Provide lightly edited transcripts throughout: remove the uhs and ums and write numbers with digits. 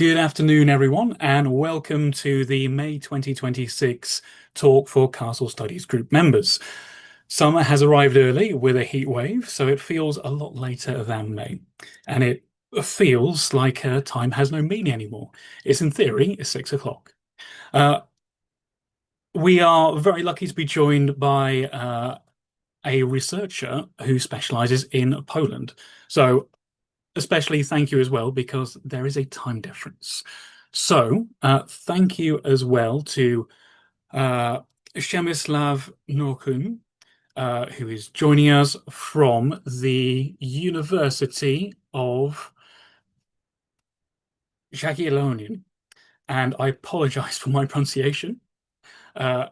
Good afternoon, everyone, and welcome to the May 2026 talk for Castle Studies Group members. Summer has arrived early with a heat wave, so it feels a lot later than May. And it feels like time has no meaning anymore. It's in theory, it's 6 o'clock. We are very lucky to be joined by a researcher who specializes in Poland. So especially thank you as well, because there is a time difference. So thank you as well to Przemysław Nocuń, who is joining us from the University of Siedlęcin. And I apologize for my pronunciation. I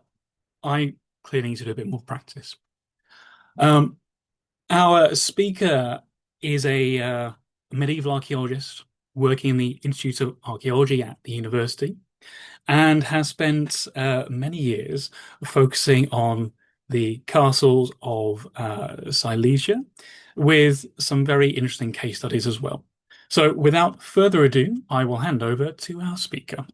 clearly need to do a bit more practice. Our speaker is a medieval archaeologist working in the Institute of Archaeology at the university, and has spent many years focusing on the castles of Silesia, with some very interesting case studies as well. So without further ado, I will hand over to our speaker.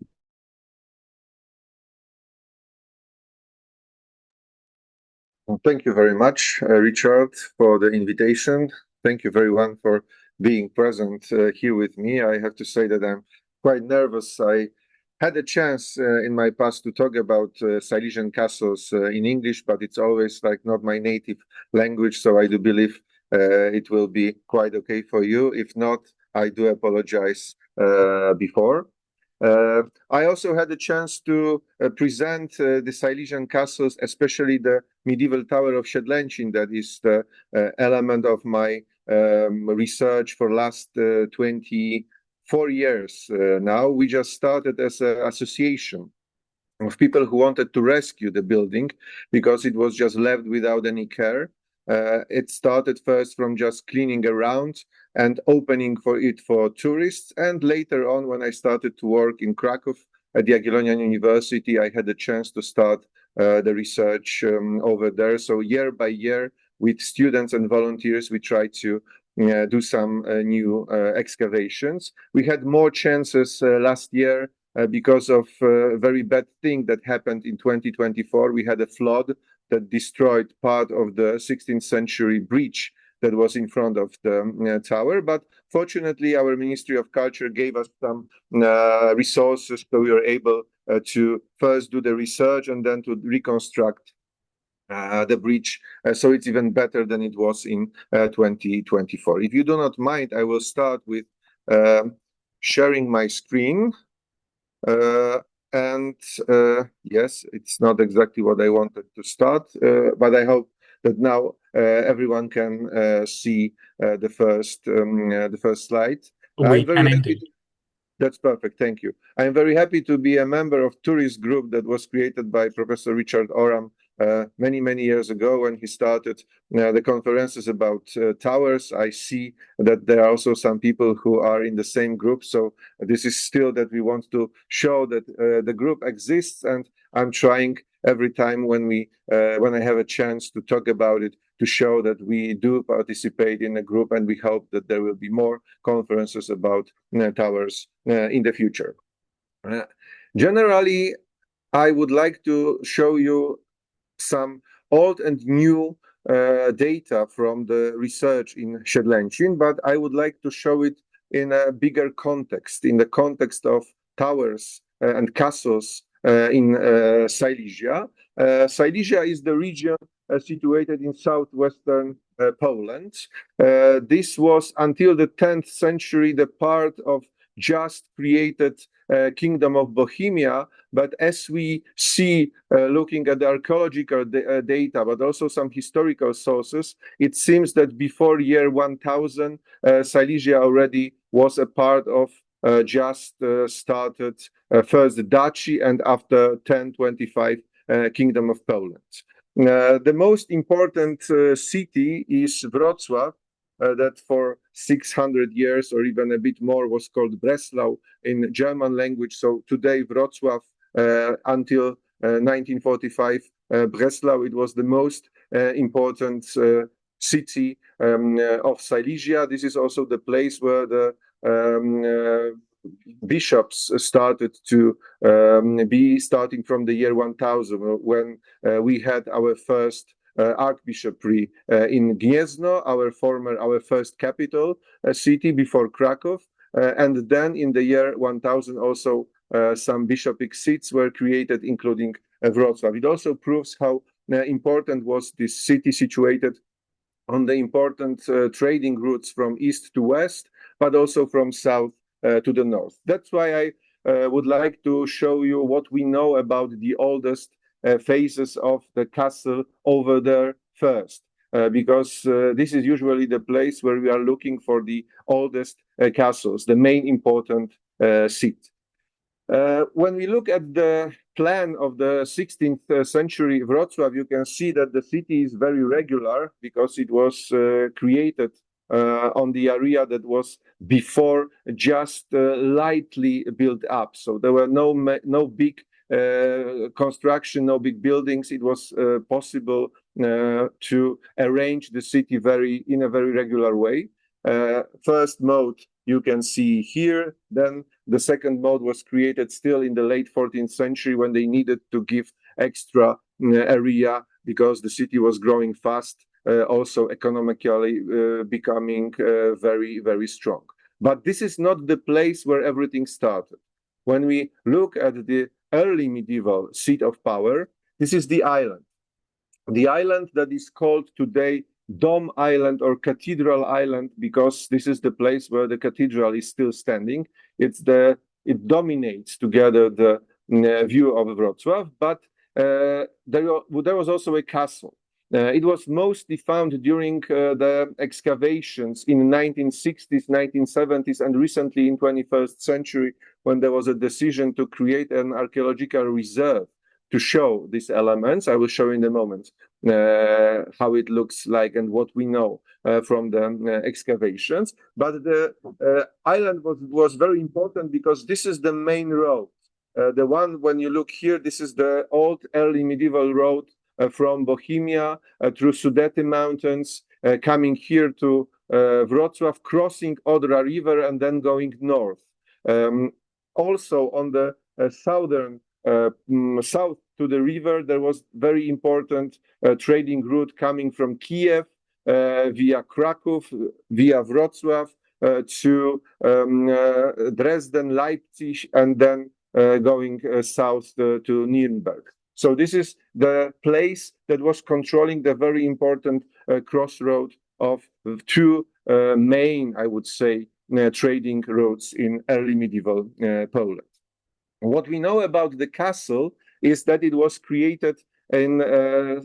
Well, thank you very much, Richard, for the invitation. Thank you everyone for being present here with me. I have to say that I'm quite nervous. I had a chance in my past to talk about Silesian castles in English, but it's always like not my native language, so I do believe it will be quite okay for you. If not, I do apologize before. I also had a chance to present the Silesian castles, especially the medieval tower of Siedlęcin, that is the element of my research for last 24 years now. We just started as an association of people who wanted to rescue the building because it was just left without any care. It started first from just cleaning around and opening for tourists. And later on, when I started to work in Krakow at the Jagiellonian University, I had a chance to start the research over there. So year by year, with students and volunteers, we tried to do some new excavations. We had more chances last year because of a very bad thing that happened in 2024. We had a flood that destroyed part of the 16th century bridge that was in front of the tower. But fortunately, our Ministry of Culture gave us some resources, so we were able to first do the research and then to reconstruct the bridge. So it's even better than it was in 2024. If you do not mind, I will start with sharing my screen. Yes, it's not exactly what I wanted to start, but I hope that now everyone can see the first slide. I'm very happy. That's perfect. Thank you. I'm very happy to be a member of tourist group that was created by Professor Richard Oram many years ago when he started the conferences about towers. I see that there are also some people who are in the same group. So this is still that we want to show that the group exists, and I'm trying every time when I have a chance to talk about it to show that we do participate in a group, and we hope that there will be more conferences about towers in the future. Generally, I would like to show you some old and new data from the research in Siedlęcin, but I would like to show it in a bigger context, in the context of towers and castles in Silesia. Silesia is the region situated in southwestern Poland. This was until the 10th century the part of just created Kingdom of Bohemia, but as we see looking at the archaeological data, but also some historical sources, it seems that before year 1000, Silesia already was a part of just started first the Duchy, and after 1025 Kingdom of Poland. The most important city is Wrocław, that for 600 years or even a bit more was called Breslau in German language. So today Wrocław until 1945 Breslau, it was the most important city of Silesia. This is also the place where the bishops started to be starting from the year 1000, when we had our first archbishopry in Gniezno, our first capital city before Krakow, and then in the year 1000 also some bishopric seats were created, including Wrocław. It also proves how important was this city, situated on the important trading routes from east to west, but also from south to the north. That's why I would like to show you what we know about the oldest phases of the castle over there first, because this is usually the place where we are looking for the oldest castles, the main important seat. When we look at the plan of the 16th century Wrocław, you can see that the city is very regular because it was created on the area that was before just lightly built up. So there were no big construction, no big buildings. It was possible to arrange the city in a very regular way. First mode you can see here. Then the second mode was created still in the late 14th century, when they needed to give extra area because the city was growing fast, also economically becoming very, very strong. But this is not the place where everything started. When we look at the early medieval seat of power, this is the island. The island that is called today Dom Island or Cathedral Island, because this is the place where the cathedral is still standing. It dominates together the view of Wrocław, but there was also a castle. It was mostly found during the excavations in the 1960s, 1970s, and recently in 21st century, when there was a decision to create an archaeological reserve to show these elements. I will show in a moment how it looks like and what we know from the excavations. But the island was very important because this is the main road. The one, when you look here, this is the old early medieval road from Bohemia through Sudety Mountains, coming here to Wrocław, crossing Odra River, and then going north. Also on the south to the river, there was very important trading route coming from Kiev via Kraków, via Wrocław to Dresden, Leipzig, and then going south to Nuremberg. So this is the place that was controlling the very important crossroad of two main, I would say, trading routes in early medieval Poland. What we know about the castle is that it was created in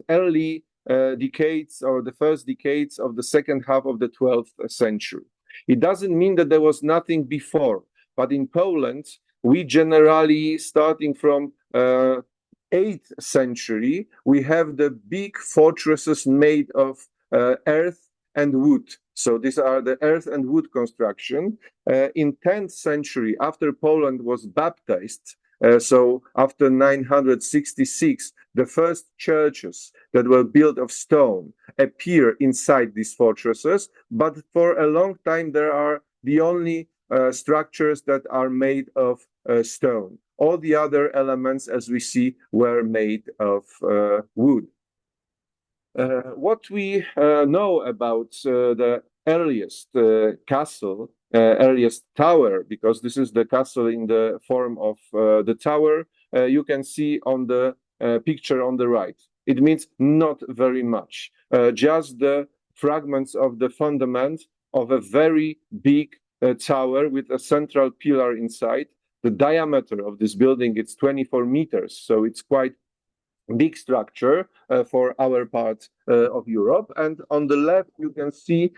early decades, or the first decades of the second half of the 12th century. It doesn't mean that there was nothing before, but in Poland, we generally, starting from 8th century, we have the big fortresses made of earth and wood. So these are the earth and wood construction. In 10th century, after Poland was baptized, so after 966, the first churches that were built of stone appear inside these fortresses, but for a long time there are the only structures that are made of stone. All the other elements, as we see, were made of wood. What we know about the earliest castle, earliest tower, because this is the castle in the form of the tower, you can see on the picture on the right. It means not very much, just the fragments of the fundament of a very big tower with a central pillar inside. The diameter of this building is 24 meters, so it's quite big structure for our part of Europe. And on the left, you can see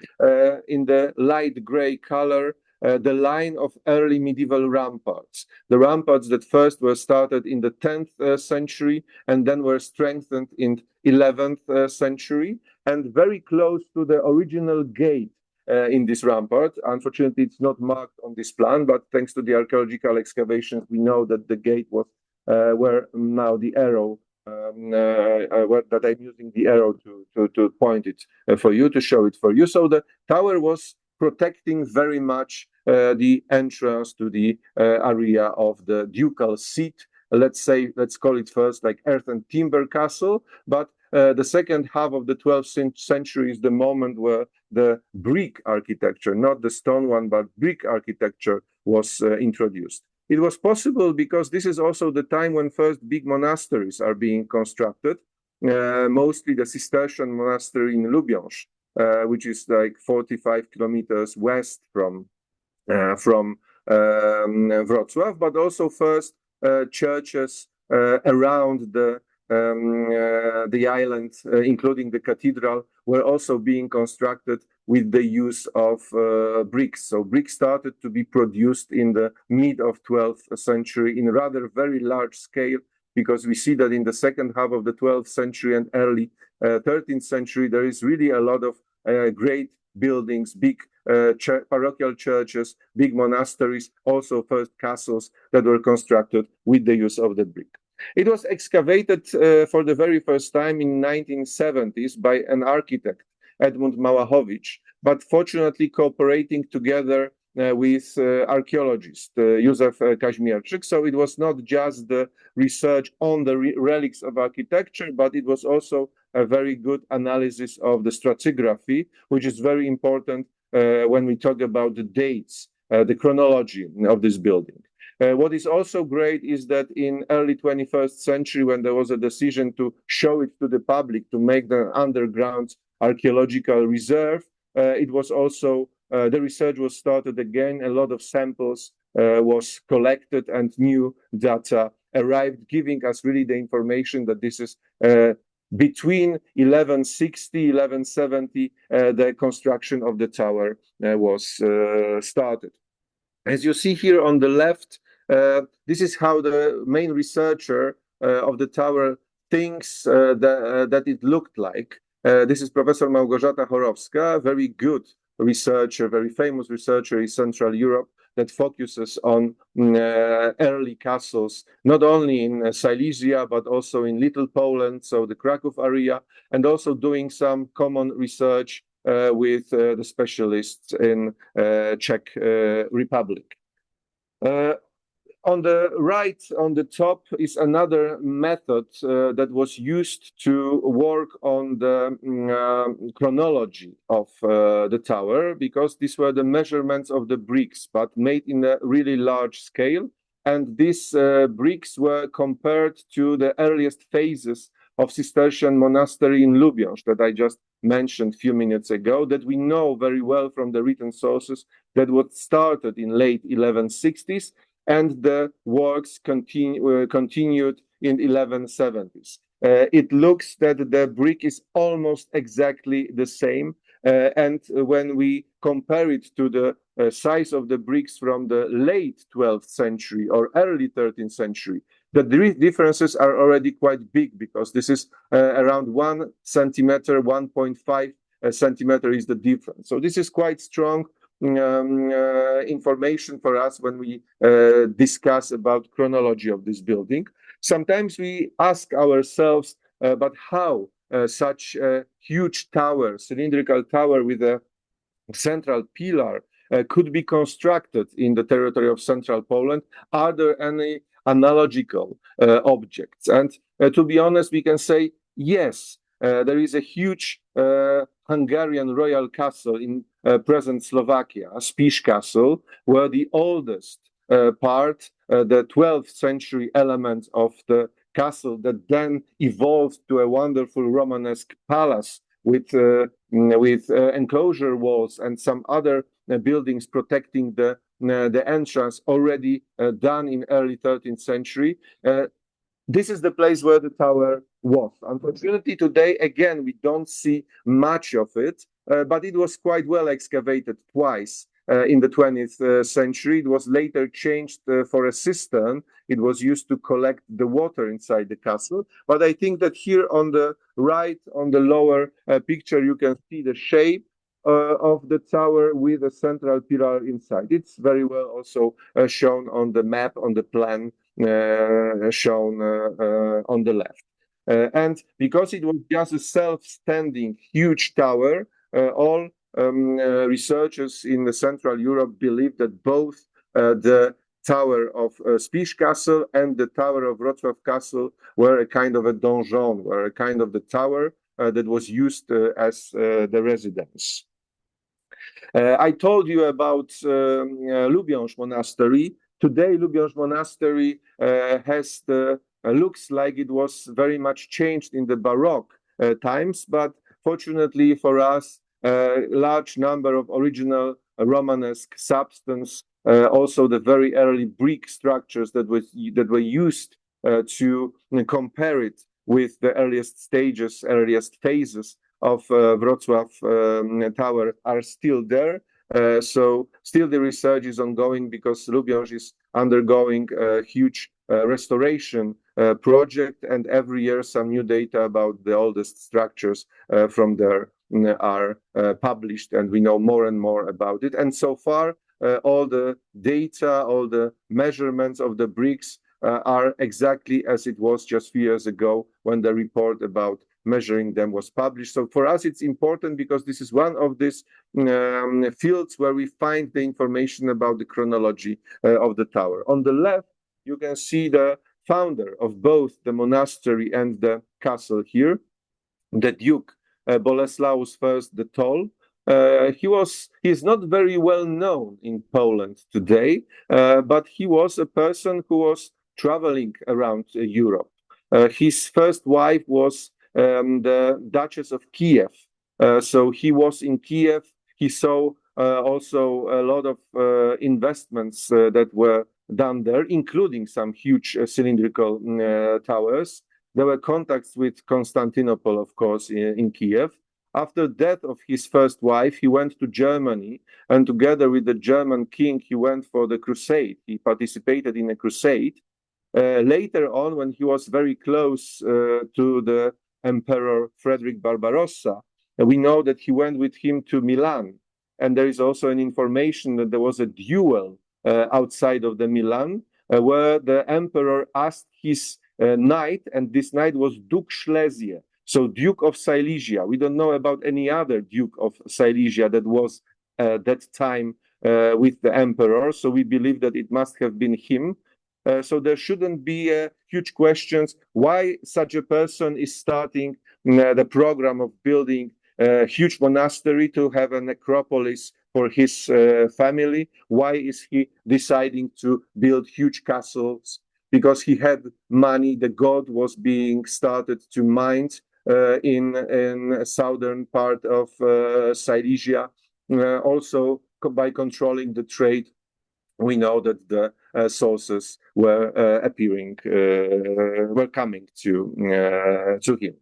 in the light gray color the line of early medieval ramparts. The ramparts that first were started in the 10th century and then were strengthened in 11th century, and very close to the original gate in this rampart. Unfortunately, it's not marked on this plan, but thanks to the archaeological excavations, we know that the gate was where now the arrow that I'm using the arrow to point it for you, to show it for you. So the tower was protecting very much the entrance to the area of the ducal seat. Let's call it first like earth and timber castle, but the second half of the 12th century is the moment where the brick architecture, not the stone one, but brick architecture was introduced. It was possible because this is also the time when first big monasteries are being constructed, mostly the Cistercian monastery in Lubiąż, which is like 45 kilometers west from Wrocław, but also first churches around the island, including the cathedral, were also being constructed with the use of bricks. So bricks started to be produced in the mid of 12th century in rather very large scale, because we see that in the second half of the 12th century and early 13th century, there is really a lot of great buildings, big parochial churches, big monasteries, also first castles that were constructed with the use of the brick. It was excavated for the very first time in 1970s by an architect, Edmund Małachowicz, but fortunately cooperating together with archaeologist Józef Kaźmierczyk. So it was not just the research on the relics of architecture, but it was also a very good analysis of the stratigraphy, which is very important when we talk about the dates, the chronology of this building. What is also great is that in early 21st century, when there was a decision to show it to the public, to make the underground archaeological reserve, it was also the research was started again. A lot of samples was collected and new data arrived, giving us really the information that this is between 1160, 1170, the construction of the tower was started. As you see here on the left, this is how the main researcher of the tower thinks that it looked like. This is Professor Małgorzata Chorowska, very good researcher, very famous researcher in Central Europe that focuses on early castles, not only in Silesia, but also in Little Poland, so the Kraków area, and also doing some common research with the specialists in Czech Republic. On the right, on the top, is another method that was used to work on the chronology of the tower, because these were the measurements of the bricks, but made in a really large scale. And these bricks were compared to the earliest phases of Cistercian monastery in Lubiąż that I just mentioned a few minutes ago, that we know very well from the written sources that was started in late 1160s, and the works continued in 1170s. It looks that the brick is almost exactly the same, and when we compare it to the size of the bricks from the late 12th century or early 13th century, the differences are already quite big, because this is around 1 centimeter, 1.5 centimeter is the difference. So this is quite strong information for us when we discuss about chronology of this building. Sometimes we ask ourselves, but how such a huge tower, cylindrical tower with a central pillar could be constructed in the territory of central Poland? Are there any analogical objects? And to be honest, we can say yes. There is a huge Hungarian royal castle in present Slovakia, Spiš Castle, where the oldest part, the 12th century element of the castle that then evolved to a wonderful Romanesque palace with enclosure walls and some other buildings protecting the entrance, already done in early 13th century. This is the place where the tower was. Unfortunately, today, again, we don't see much of it, but it was quite well excavated twice in the 20th century. It was later changed for a cistern. It was used to collect the water inside the castle. But I think that here on the right, on the lower picture, you can see the shape of the tower with a central pillar inside. It's very well also shown on the map, on the plan shown on the left. And because it was just a self-standing huge tower, all researchers in the Central Europe believe that both the tower of Spiš Castle and the tower of Wrocław Castle were a kind of a donjon, were a kind of the tower that was used as the residence. I told you about Lubiąż Monastery. Today, Lubiąż Monastery has the looks like it was very much changed in the Baroque times, but fortunately for us, a large number of original Romanesque substance, also the very early brick structures that were used to compare it with the earliest stages, earliest phases of Wrocław Tower are still there. So still the research is ongoing because Lubiąż is undergoing a huge restoration project, and every year some new data about the oldest structures from there are published, and we know more and more about it. And so far, all the data, all the measurements of the bricks are exactly as it was just a few years ago when the report about measuring them was published. So for us, it's important because this is one of these fields where we find the information about the chronology of the tower. On the left, you can see the founder of both the monastery and the castle here, the Duke Boleslaus I the Tall. He is not very well known in Poland today, but he was a person who was traveling around Europe. His first wife was the Duchess of Kiev. So he was in Kiev. He saw also a lot of investments that were done there, including some huge cylindrical towers. There were contacts with Constantinople, of course, in Kiev. After death of his first wife, he went to Germany, and together with the German king, he went for the crusade. He participated in a crusade. Later on, when he was very close to the Emperor Frederick Barbarossa, we know that he went with him to Milan. And there is also an information that there was a duel outside of the Milan, where the emperor asked his knight, and this knight was Duke Schlesien, so Duke of Silesia. We don't know about any other Duke of Silesia that was that time with the emperor, so we believe that it must have been him. So there shouldn't be huge questions why such a person is starting the program of building a huge monastery to have a necropolis for his family. Why is he deciding to build huge castles? Because he had money. The gold was being started to mine in southern part of Silesia. Also, by controlling the trade, we know that the sources were were coming to him.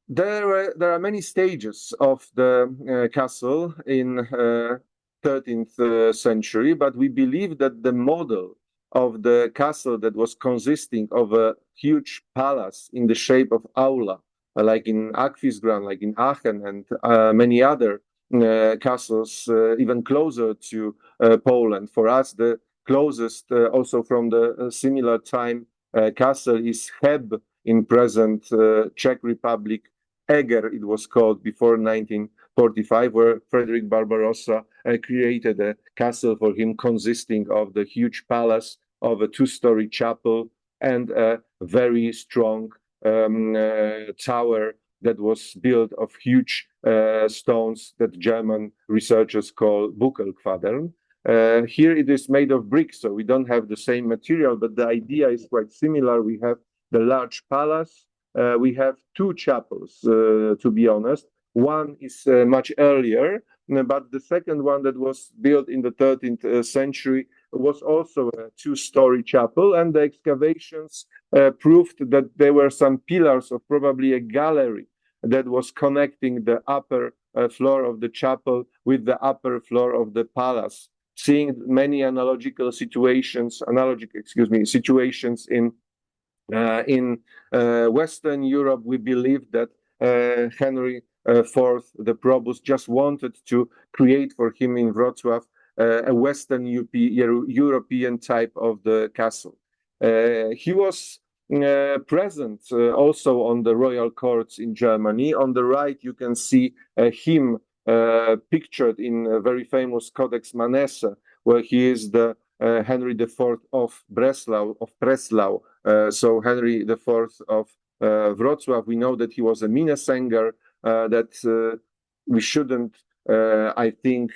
There are many stages of the castle in 13th century, but we believe that the model of the castle that was consisting of a huge palace in the shape of aula, like in Aquisgrán, like in Aachen, and many other castles even closer to Poland. For us, the closest, also from the similar time, castle is Heb in present Czech Republic. Eger, it was called before 1945, where Frederick Barbarossa created a castle for him consisting of the huge palace, of a two-story chapel, and a very strong tower that was built of huge stones that German researchers call Buckelquadern. Here it is made of bricks, so we don't have the same material, but the idea is quite similar. We have the large palace. We have two chapels, to be honest. One is much earlier, but the second one that was built in the 13th century was also a two-story chapel, and the excavations proved that there were some pillars of probably a gallery that was connecting the upper floor of the chapel with the upper floor of the palace. Seeing many situations in Western Europe, we believe that Henry IV, the Probus, just wanted to create for him in Wrocław a Western European type of the castle. He was present also on the royal courts in Germany. On the right, you can see him pictured in a very famous Codex Manesse, where he is the Henry IV of Breslau, so Henry IV of Wrocław. We know that he was a Minnesänger, that we shouldn't, I think,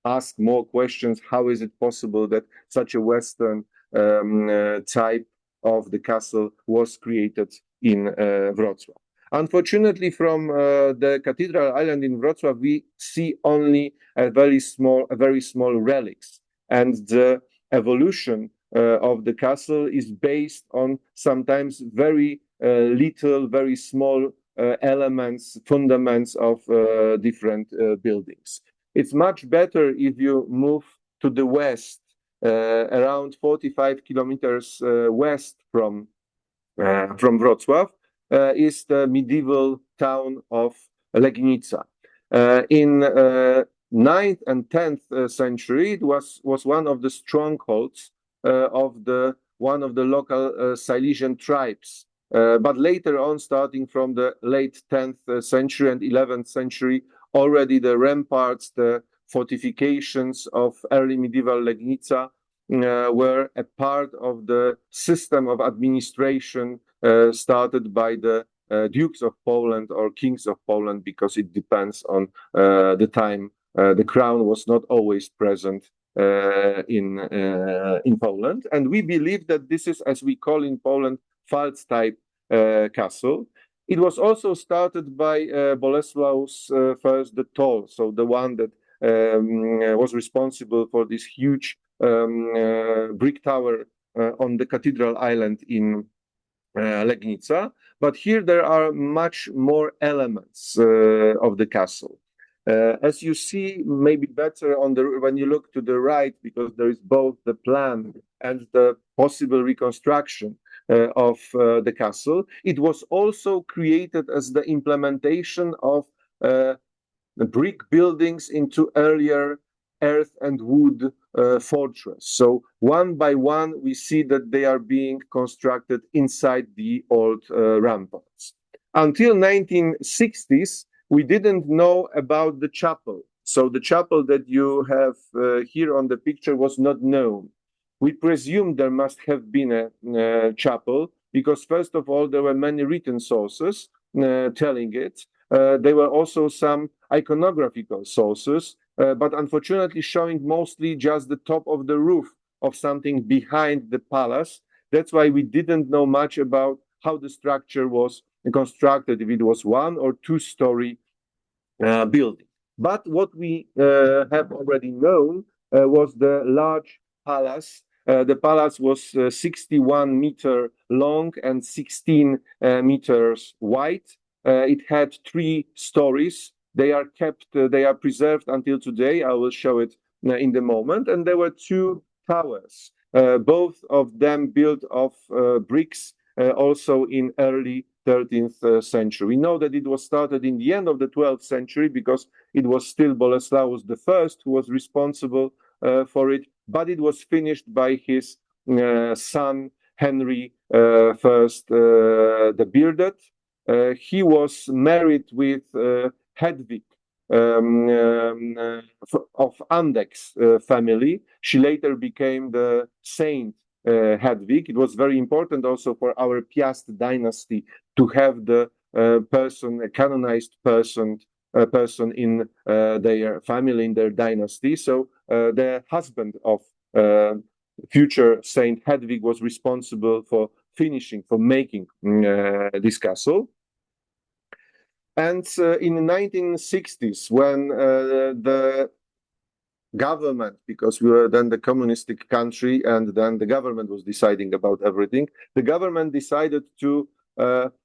ask more questions. How is it possible that such a Western type of the castle was created in Wrocław? Unfortunately, from the Cathedral Island in Wrocław, we see only a very small relics, and the evolution of the castle is based on sometimes very little, very small elements, fundaments of different buildings. It's much better if you move to the west, around 45 kilometers west from Wrocław, is the medieval town of Legnica. In 9th and 10th century, it was one of the strongholds of one of the local Silesian tribes. But later on, starting from the late 10th century and 11th century, already the ramparts, the fortifications of early medieval Legnica were a part of the system of administration started by the dukes of Poland or kings of Poland, because it depends on the time. The crown was not always present in Poland, and we believe that this is, as we call in Poland, Pfalz type castle. It was also started by Bolesław I the Tall, so the one that was responsible for this huge brick tower on the Cathedral Island in Legnica. But here there are much more elements of the castle. As you see, maybe better when you look to the right, because there is both the plan and the possible reconstruction of the castle. It was also created as the implementation of brick buildings into earlier earth and wood fortress. So one by one, we see that they are being constructed inside the old ramparts. Until 1960s, we didn't know about the chapel. So the chapel that you have here on the picture was not known. We presume there must have been a chapel, because first of all, there were many written sources telling it. There were also some iconographical sources, but unfortunately showing mostly just the top of the roof of something behind the palace. That's why we didn't know much about how the structure was constructed, if it was one or two-story building. But what we have already known was the large palace. The palace was 61 meters long and 16 meters wide. It had 3 stories. They are preserved until today. I will show it in the moment. And there were 2 towers, both of them built of bricks, also in early 13th century. We know that it was started in the end of the 12th century, because it was still Bolesław I who was responsible for it, but it was finished by his son Henry I the Bearded. He was married with Hedwig of Andex family. She later became the Saint Hedwig. It was very important also for our Piast dynasty to have the a canonized person in their family, in their dynasty. So the husband of future Saint Hedwig was responsible for making this castle. And in the 1960s, when the government, because we were then the communistic country, and then the government was deciding about everything, the government decided to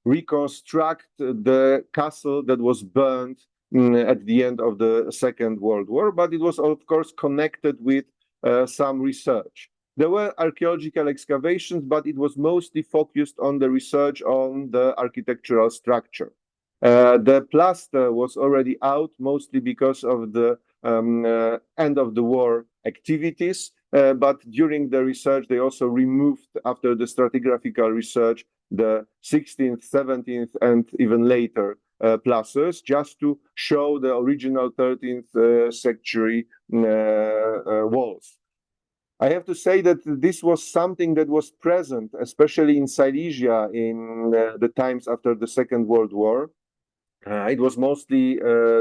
reconstruct the castle that was burned at the end of the Second World War, but it was of course connected with some research. There were archaeological excavations, but it was mostly focused on the research on the architectural structure. The plaster was already out, mostly because of the end of the war activities. but during the research, they also removed, after the stratigraphical research, the 16th, 17th, and even later plasters, just to show the original 13th century walls. I have to say that this was something that was present, especially in Silesia in the times after the Second World War. It was mostly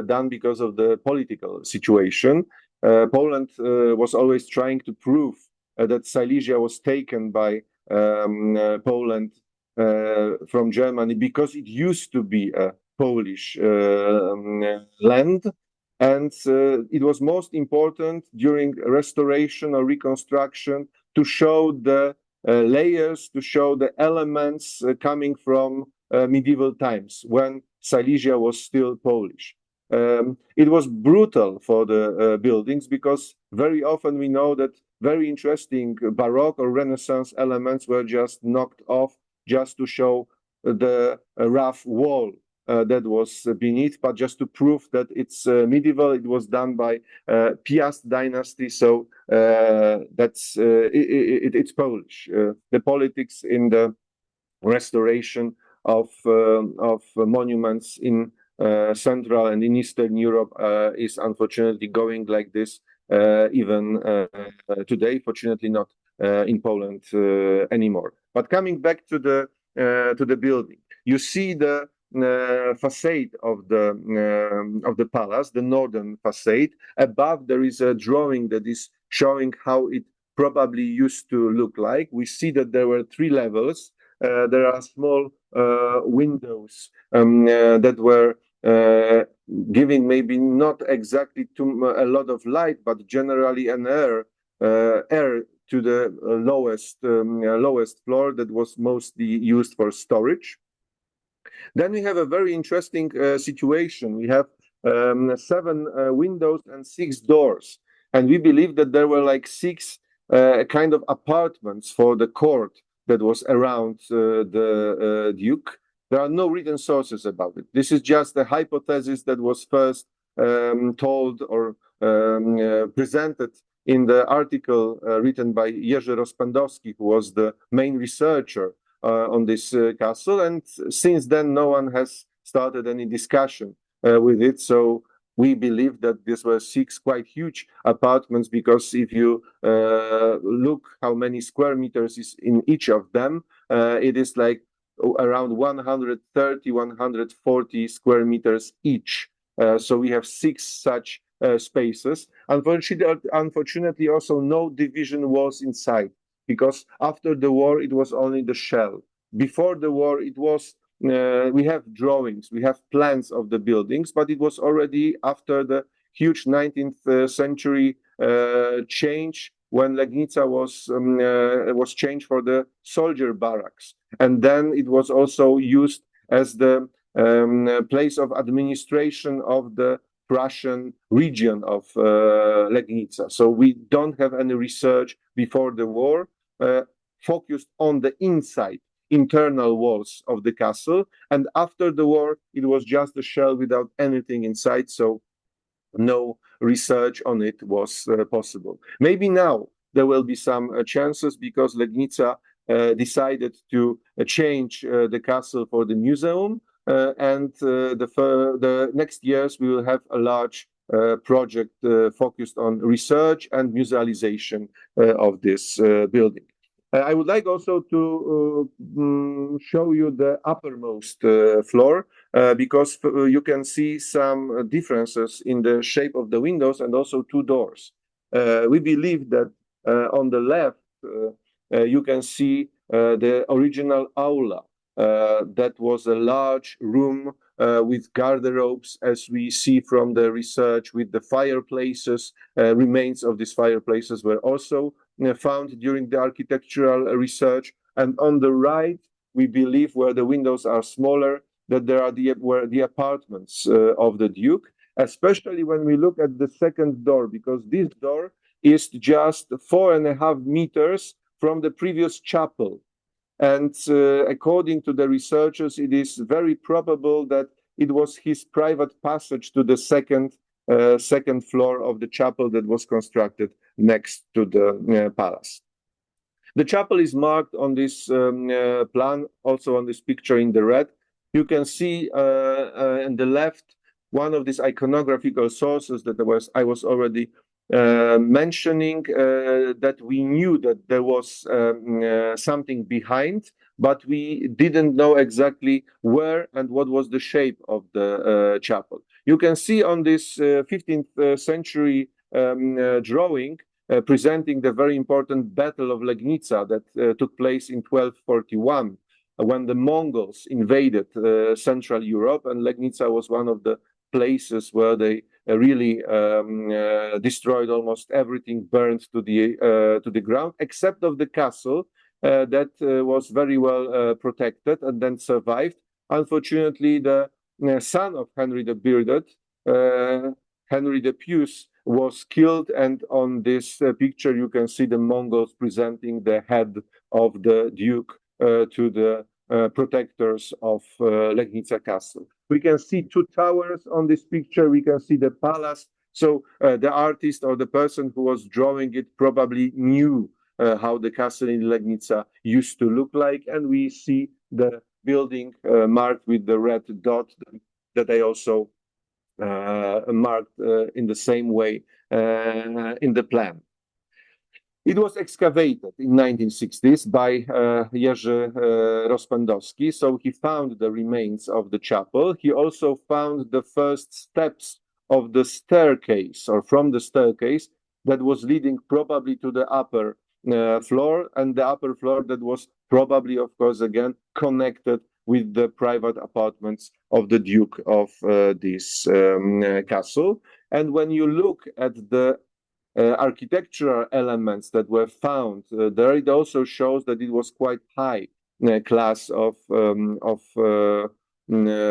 done because of the political situation. Poland was always trying to prove that Silesia was taken by Poland from Germany because it used to be a Polish land. And it was most important during restoration or reconstruction to show the layers, to show the elements coming from medieval times when Silesia was still Polish. It was brutal for the buildings because very often we know that very interesting Baroque or Renaissance elements were just knocked off just to show the rough wall that was beneath, but just to prove that it's medieval. It was done by Piast dynasty, so it's Polish. The politics in the restoration of monuments in Central and in Eastern Europe is unfortunately going like this even today. Fortunately, not in Poland anymore. But coming back to the building, you see the facade of the palace, the northern facade. Above there is a drawing that is showing how it probably used to look like. We see that there were 3 levels. There are small windows that were giving maybe not exactly a lot of light, but generally an air to the lowest floor that was mostly used for storage. Then we have a very interesting situation. We have 7 windows and 6 doors, and we believe that there were like 6 kind of apartments for the court that was around the Duke. There are no written sources about it. This is just a hypothesis that was first told or presented in the article written by Jerzy Rozpędowski, who was the main researcher on this castle. And since then, no one has started any discussion with it. So we believe that these were 6 quite huge apartments, because if you look how many square meters is in each of them, it is like around 130, 140 square meters each. So we have 6 such spaces. Unfortunately, also no division walls inside, because after the war, it was only the shell. Before the war, it was we have drawings, we have plans of the buildings, but it was already after the huge 19th century change, when Legnica was changed for the soldier barracks, and then it was also used as the place of administration of the Prussian region of Legnica. So we don't have any research before the war focused on the inside internal walls of the castle, and after the war it was just a shell without anything inside, so no research on it was possible. Maybe now there will be some chances, because Legnica decided to change the castle for the museum, and the next years we will have a large project focused on research and musealization of this building. I would like also to show you the uppermost floor, because you can see some differences in the shape of the windows and also 2 doors. We believe that on the left, you can see the original aula. That was a large room with garderobes, as we see from the research, with the fireplaces. Remains of these fireplaces were also found during the architectural research. And on the right, we believe, where the windows are smaller, that there are the apartments of the Duke, especially when we look at the second door, because this door is just 4.5 meters from the previous chapel. And according to the researchers, it is very probable that it was his private passage to the second second floor of the chapel that was constructed next to the palace. The chapel is marked on this plan, also on this picture in the red. You can see on the left one of these iconographical sources that I was already mentioning, that we knew that there was something behind, but we didn't know exactly where and what was the shape of the chapel. You can see on this 15th century drawing presenting the very important Battle of Legnica that took place in 1241, when the Mongols invaded Central Europe, and Legnica was one of the places where they really destroyed almost everything, burned to the ground, except of the castle that was very well protected and then survived. Unfortunately, the son of Henry the Bearded, Henry the Pious, was killed, and on this picture you can see the Mongols presenting the head of the Duke to the protectors of Legnica Castle. We can see two towers on this picture. We can see the palace. So the artist or the person who was drawing it probably knew how the castle in Legnica used to look like, and we see the building marked with the red dot that I also marked in the same way in the plan. It was excavated in 1960s by Jerzy Rozpędowski, so he found the remains of the chapel. He also found the first steps of the staircase, or from the staircase, that was leading probably to the upper floor, and the upper floor that was probably, of course, again, connected with the private apartments of the Duke of this castle. And when you look at the architectural elements that were found there, it also shows that it was quite high class of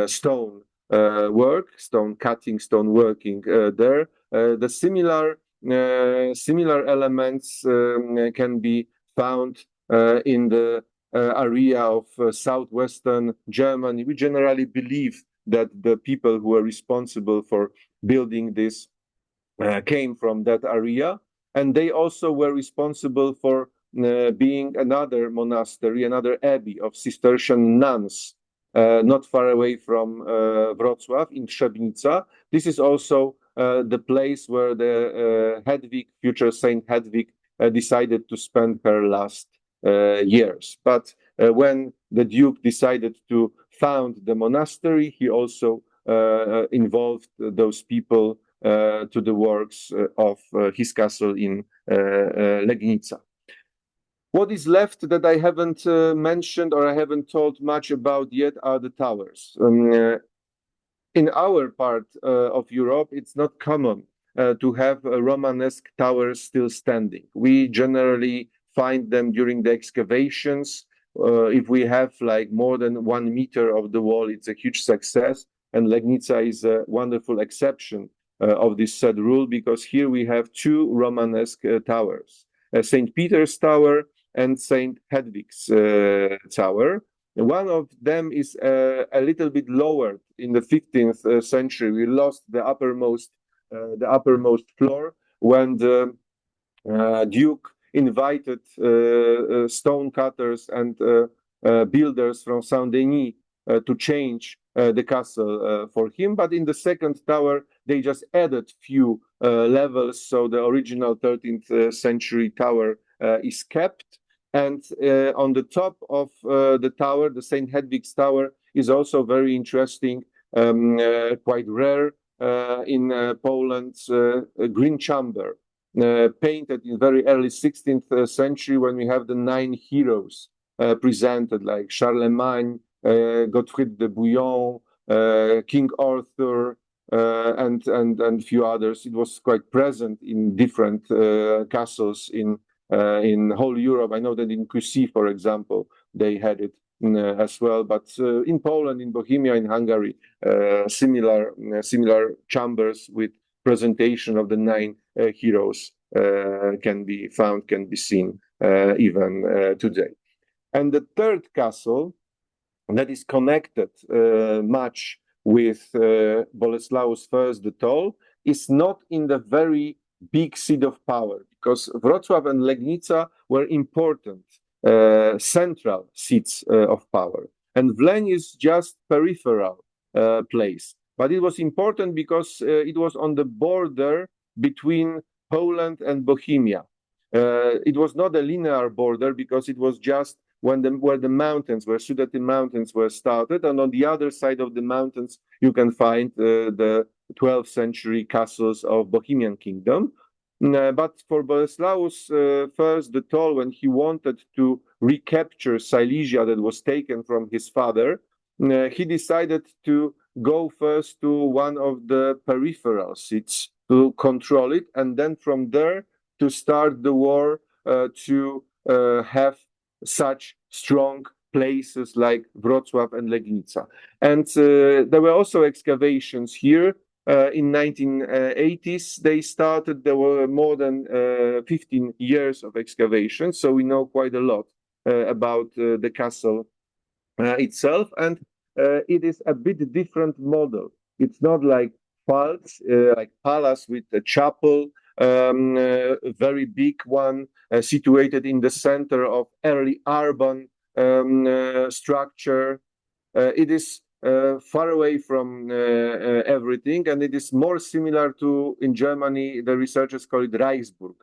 stone work, stone cutting, stone working there. The similar elements can be found in the area of southwestern Germany. We generally believe that the people who were responsible for building this came from that area, and they also were responsible for being another monastery, another abbey of Cistercian nuns, not far away from Wrocław in Trzebnica. This is also the place where the Hedwig, future Saint Hedwig, decided to spend her last years. But when the Duke decided to found the monastery, he also involved those people to the works of his castle in Legnica. What is left that I haven't mentioned or I haven't told much about yet are the towers. In our part of Europe, it's not common to have Romanesque towers still standing. We generally find them during the excavations. If we have like more than 1 meter of the wall, it's a huge success. And Legnica is a wonderful exception of this said rule, because here we have two Romanesque towers, St. Peter's Tower and St. Hedwig's Tower. One of them is a little bit lower in the 15th century. We lost the uppermost floor when the Duke invited stone cutters and builders from Saint-Denis to change the castle for him. But in the second tower, they just added few levels, so the original 13th century tower is kept. And on the top of the tower, the St. Hedwig's Tower is also very interesting, quite rare in Poland's green chamber, painted in very early 16th century, when we have the 9 heroes presented, like Charlemagne, Godfrey de Bouillon, King Arthur, and few others. It was quite present in different castles in whole Europe. I know that in Kusi, for example, they had it as well. But in Poland, in Bohemia, in Hungary, similar chambers with presentation of the 9 heroes can be found, can be seen even today. And the third castle that is connected much with Boleslaus I the Tall is not in the very big seat of power, because Wrocław and Legnica were important central seats of power, and Wleń is just peripheral place. But it was important because it was on the border between Poland and Bohemia. It was not a linear border because it was just where the mountains, where Sudety Mountains were started, and on the other side of the mountains you can find the 12th century castles of Bohemian Kingdom. But for Boleslaus first, the toll when he wanted to recapture Silesia that was taken from his father, he decided to go first to one of the peripheral seats to control it, and then from there to start the war to have such strong places like Wrocław and Legnica. And there were also excavations here. In 1980s, they started. There were more than 15 years of excavation, so we know quite a lot about the castle itself. And it is a bit different model. It's not like Pfalz, like palace with a chapel, a very big one situated in the center of early urban structure. It is far away from everything, and it is more similar to, in Germany, the researchers call it Reichsburg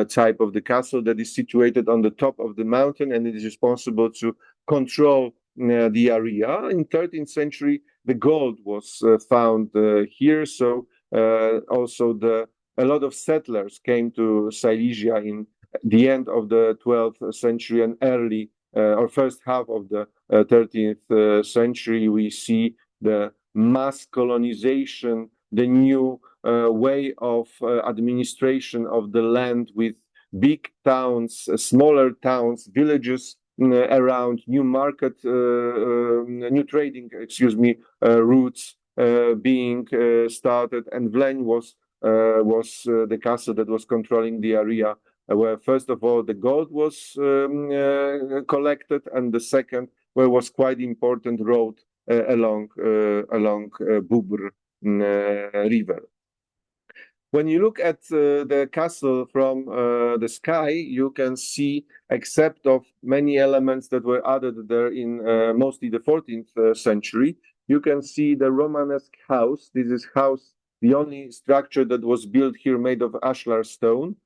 type of the castle that is situated on the top of the mountain, and it is responsible to control the area. In 13th century, the gold was found here, so also a lot of settlers came to Silesia in the end of the 12th century and early or first half of the 13th century. We see the mass colonization, the new way of administration of the land with big towns, smaller towns, villages around, new market, new trading, routes being started, and Wleń was the castle that was controlling the area where first of all the gold was collected, and the second where was quite important road along Bubr river. When you look at the castle from the sky, you can see, except of many elements that were added there in mostly the 14th century, you can see the Romanesque house. This is house, the only structure that was built here made of ashlar stone.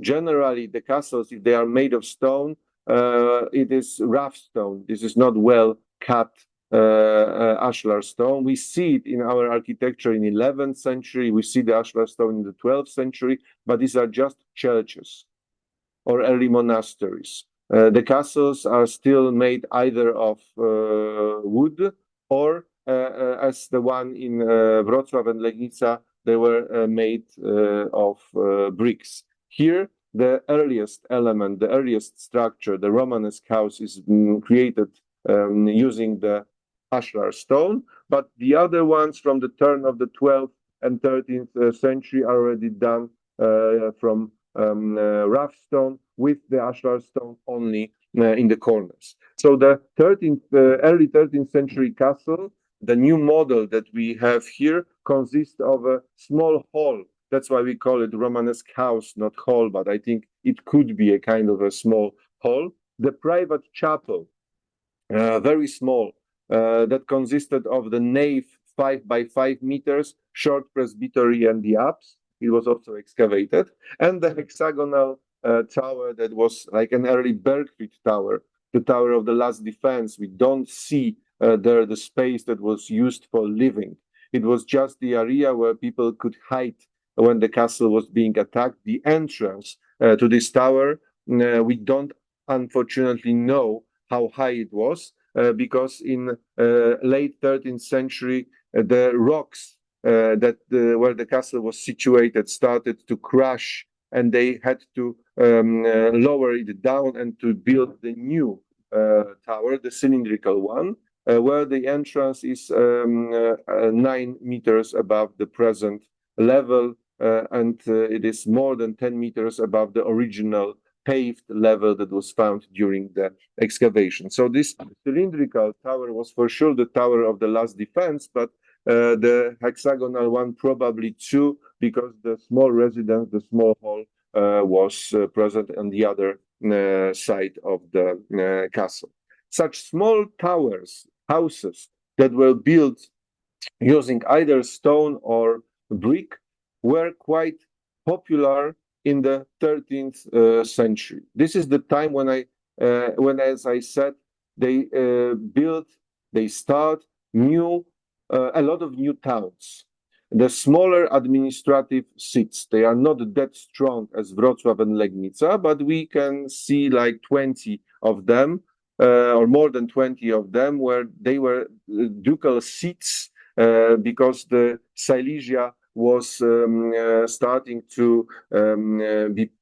Generally, the castles, if they are made of stone, it is rough stone. This is not well cut ashlar stone. We see it in our architecture in 11th century. We see the ashlar stone in the 12th century, but these are just churches or early monasteries. The castles are still made either of wood or, as the one in Wrocław and Legnica, they were made of bricks. Here, the earliest element, the earliest structure, the Romanesque house, is created using the ashlar stone, but the other ones from the turn of the 12th and 13th century are already done from rough stone with the ashlar stone only in the corners. So the early 13th century castle, the new model that we have here, consists of a small hall. That's why we call it Romanesque house, not hall, but I think it could be a kind of a small hall. The private chapel, very small, that consisted of the nave 5 by 5 meters, short presbytery, and the apse. It was also excavated, and the hexagonal tower that was like an early Bergfried tower, the tower of the last defense. We don't see there the space that was used for living. It was just the area where people could hide when the castle was being attacked. The entrance to this tower, we don't unfortunately know how high it was, because in late 13th century, the rocks that where the castle was situated started to crash, and they had to lower it down and to build the new tower, the cylindrical one, where the entrance is 9 meters above the present level, and it is more than 10 meters above the original paved level that was found during the excavation. So this cylindrical tower was for sure the tower of the last defense, but the hexagonal one probably 2, because the small residence, the small hall, was present on the other side of the castle. Such small towers, houses that were built using either stone or brick were quite popular in the 13th century. This is the time when, as I said, they start a lot of new towns. The smaller administrative seats, they are not that strong as Wrocław and Legnica, but we can see like 20 of them, or more than 20 of them, where they were ducal seats, because the Silesia was starting to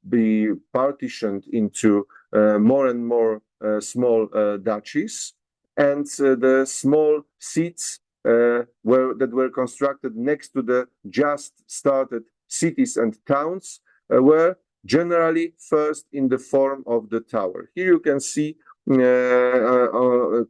be partitioned into more and more small duchies, and the small seats that were constructed next to the just started cities and towns were generally first in the form of the tower. Here you can see Kozile,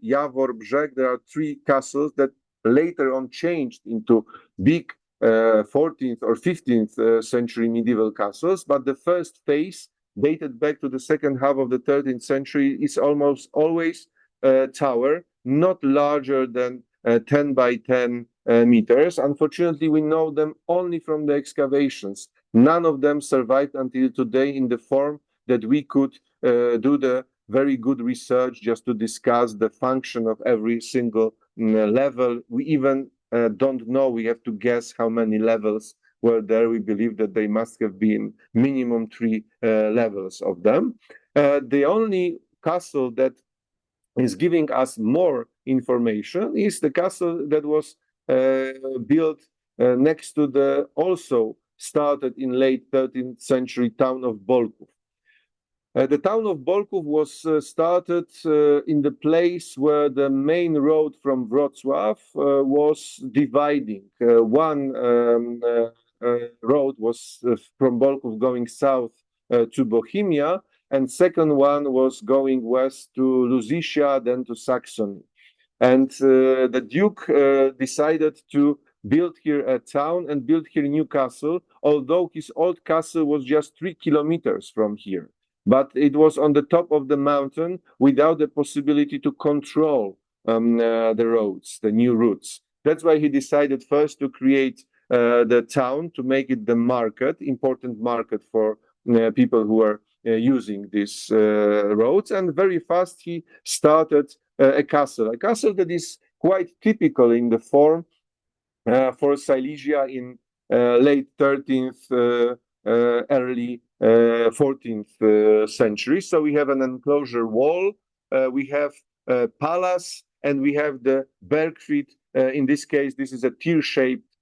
Jawor, Brzeg. There are 3 castles that later on changed into big 14th or 15th century medieval castles, but the first phase, dated back to the second half of the 13th century, is almost always a tower, not larger than 10 by 10 meters. Unfortunately, we know them only from the excavations. None of them survived until today in the form that we could do the very good research just to discuss the function of every single level. We even don't know. We have to guess how many levels were there. We believe that they must have been minimum 3 levels of them. The only castle that is giving us more information is the castle that was built next to the also started in late 13th century town of Bolków. The town of Bolków was started in the place where the main road from Wrocław was dividing. One road was from Bolków going south to Bohemia, and second one was going west to Luzicia, then to Saxony. And the Duke decided to build here a town and build here a new castle, although his old castle was just 3 kilometers from here. But it was on the top of the mountain without the possibility to control the roads, the new routes. That's why he decided first to create the town, to make it the market, important market for people who are using these roads. And very fast he started a castle that is quite typical in the form for Silesia in late 13th, early 14th century. So we have an enclosure wall, we have a palace, and we have the Bergfried. In this case, this is a tear-shaped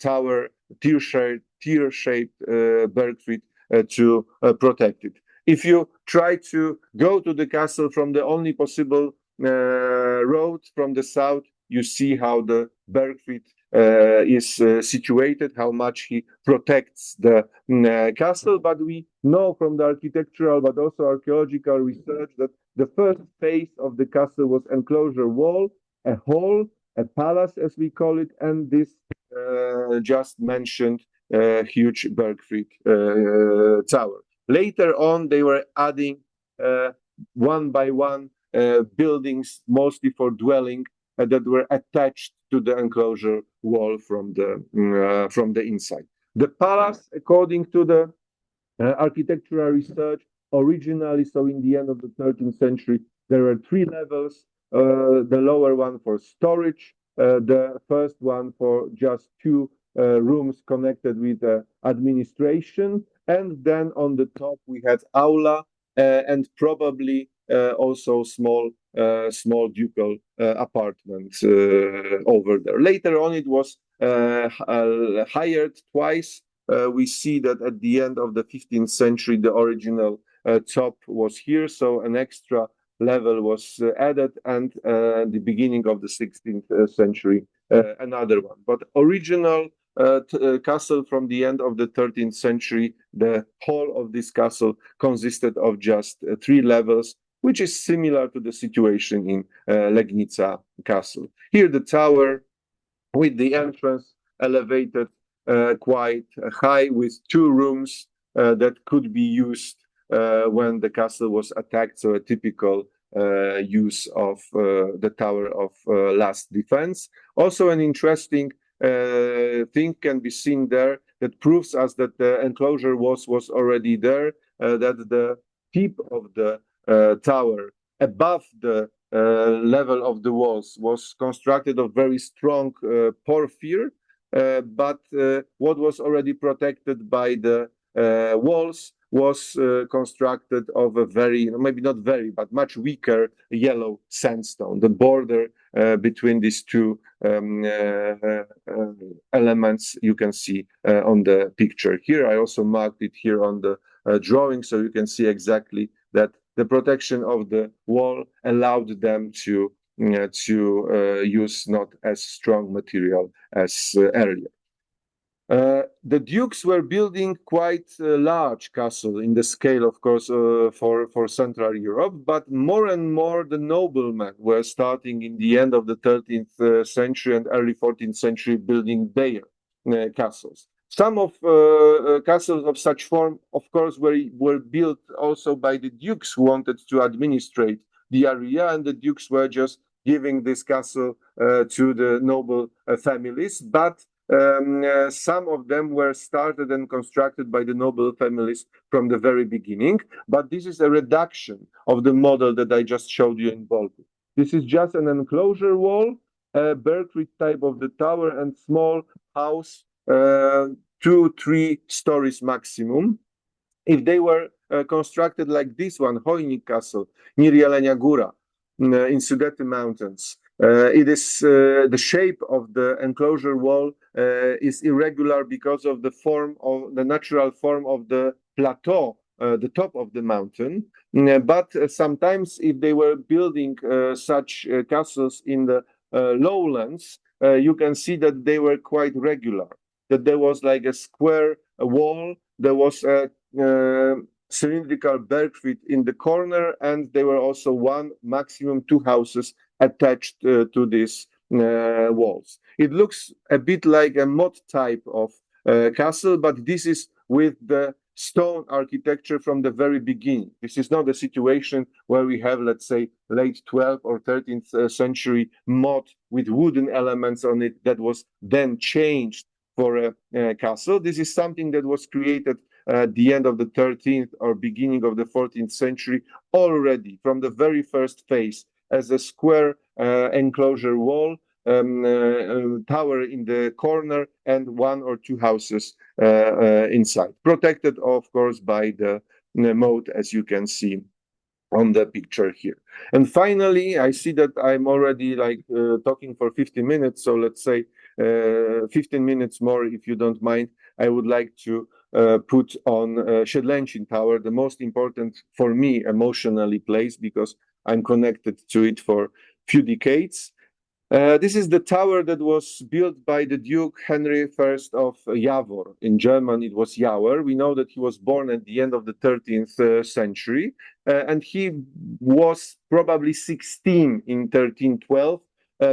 tower, tear-shaped Bergfried to protect it. If you try to go to the castle from the only possible road from the south, you see how the Bergfried is situated, how much he protects the castle. But we know from the architectural but also archaeological research that the first phase of the castle was enclosure wall, a hall, a palace as we call it, and this just mentioned huge Bergfried tower. Later on, they were adding one by one buildings, mostly for dwelling, that were attached to the enclosure wall from the inside. The palace, according to the architectural research, originally, so in the end of the 13th century, there were 3 levels. The lower one for storage, the first one for just 2 rooms connected with administration, and then on the top we had aula and probably also small ducal apartments over there. Later on, it was hired twice. We see that at the end of the 15th century, the original top was here, so an extra level was added, and the beginning of the 16th century, another one. But original castle from the end of the 13th century, the whole of this castle consisted of just 3 levels, which is similar to the situation in Legnica Castle. Here the tower with the entrance elevated quite high with two rooms that could be used when the castle was attacked. So a typical use of the tower of last defense. Also an interesting thing can be seen there that proves us that the enclosure was already there, that the tip of the tower above the level of the walls was constructed of very strong porphyr, but what was already protected by the walls was constructed of a very, maybe not very, but much weaker yellow sandstone. The border between these two elements you can see on the picture here. I also marked it here on the drawing, so you can see exactly that the protection of the wall allowed them to use not as strong material as earlier. The dukes were building quite a large castle in the scale, of course, for Central Europe, but more and more the noblemen were starting in the end of the 13th century and early 14th century building their castles. Some of castles of such form, of course, were built also by the dukes who wanted to administrate the area, and the dukes were just giving this castle to the noble families, but some of them were started and constructed by the noble families from the very beginning, but this is a reduction of the model that I just showed you in Baltic. This is just an enclosure wall, a Berkeley type of the tower, and small house, 2-3 stories maximum. If they were constructed like this one, Hojnik Castle, near Jelenia Góra, in Sudety Mountains, it is the shape of the enclosure wall is irregular because of the form of the natural form of the plateau, the top of the mountain. But sometimes, if they were building such castles in the lowlands, you can see that they were quite regular. That there was like a square wall, there was a cylindrical bergfried in the corner, and there were also one, maximum two houses attached to these walls. It looks a bit like a mod type of castle, but this is with the stone architecture from the very beginning. This is not a situation where we have, let's say, late 12th or 13th century mod with wooden elements on it that was then changed for a castle. This is something that was created at the end of the 13th or beginning of the 14th century already from the very first phase as a square enclosure wall, tower in the corner, and one or two houses inside, protected, of course, by the moat, as you can see on the picture here. And finally, I see that I'm already talking for 50 minutes, so let's say 15 minutes more, if you don't mind. I would like to put on Siedlęcin Tower, the most important for me emotionally place, because I'm connected to it for few decades. This is the tower that was built by the Duke Henry I of Jawor. In German, it was Jawor. We know that he was born at the end of the 13th century, and he was probably 16 in 1312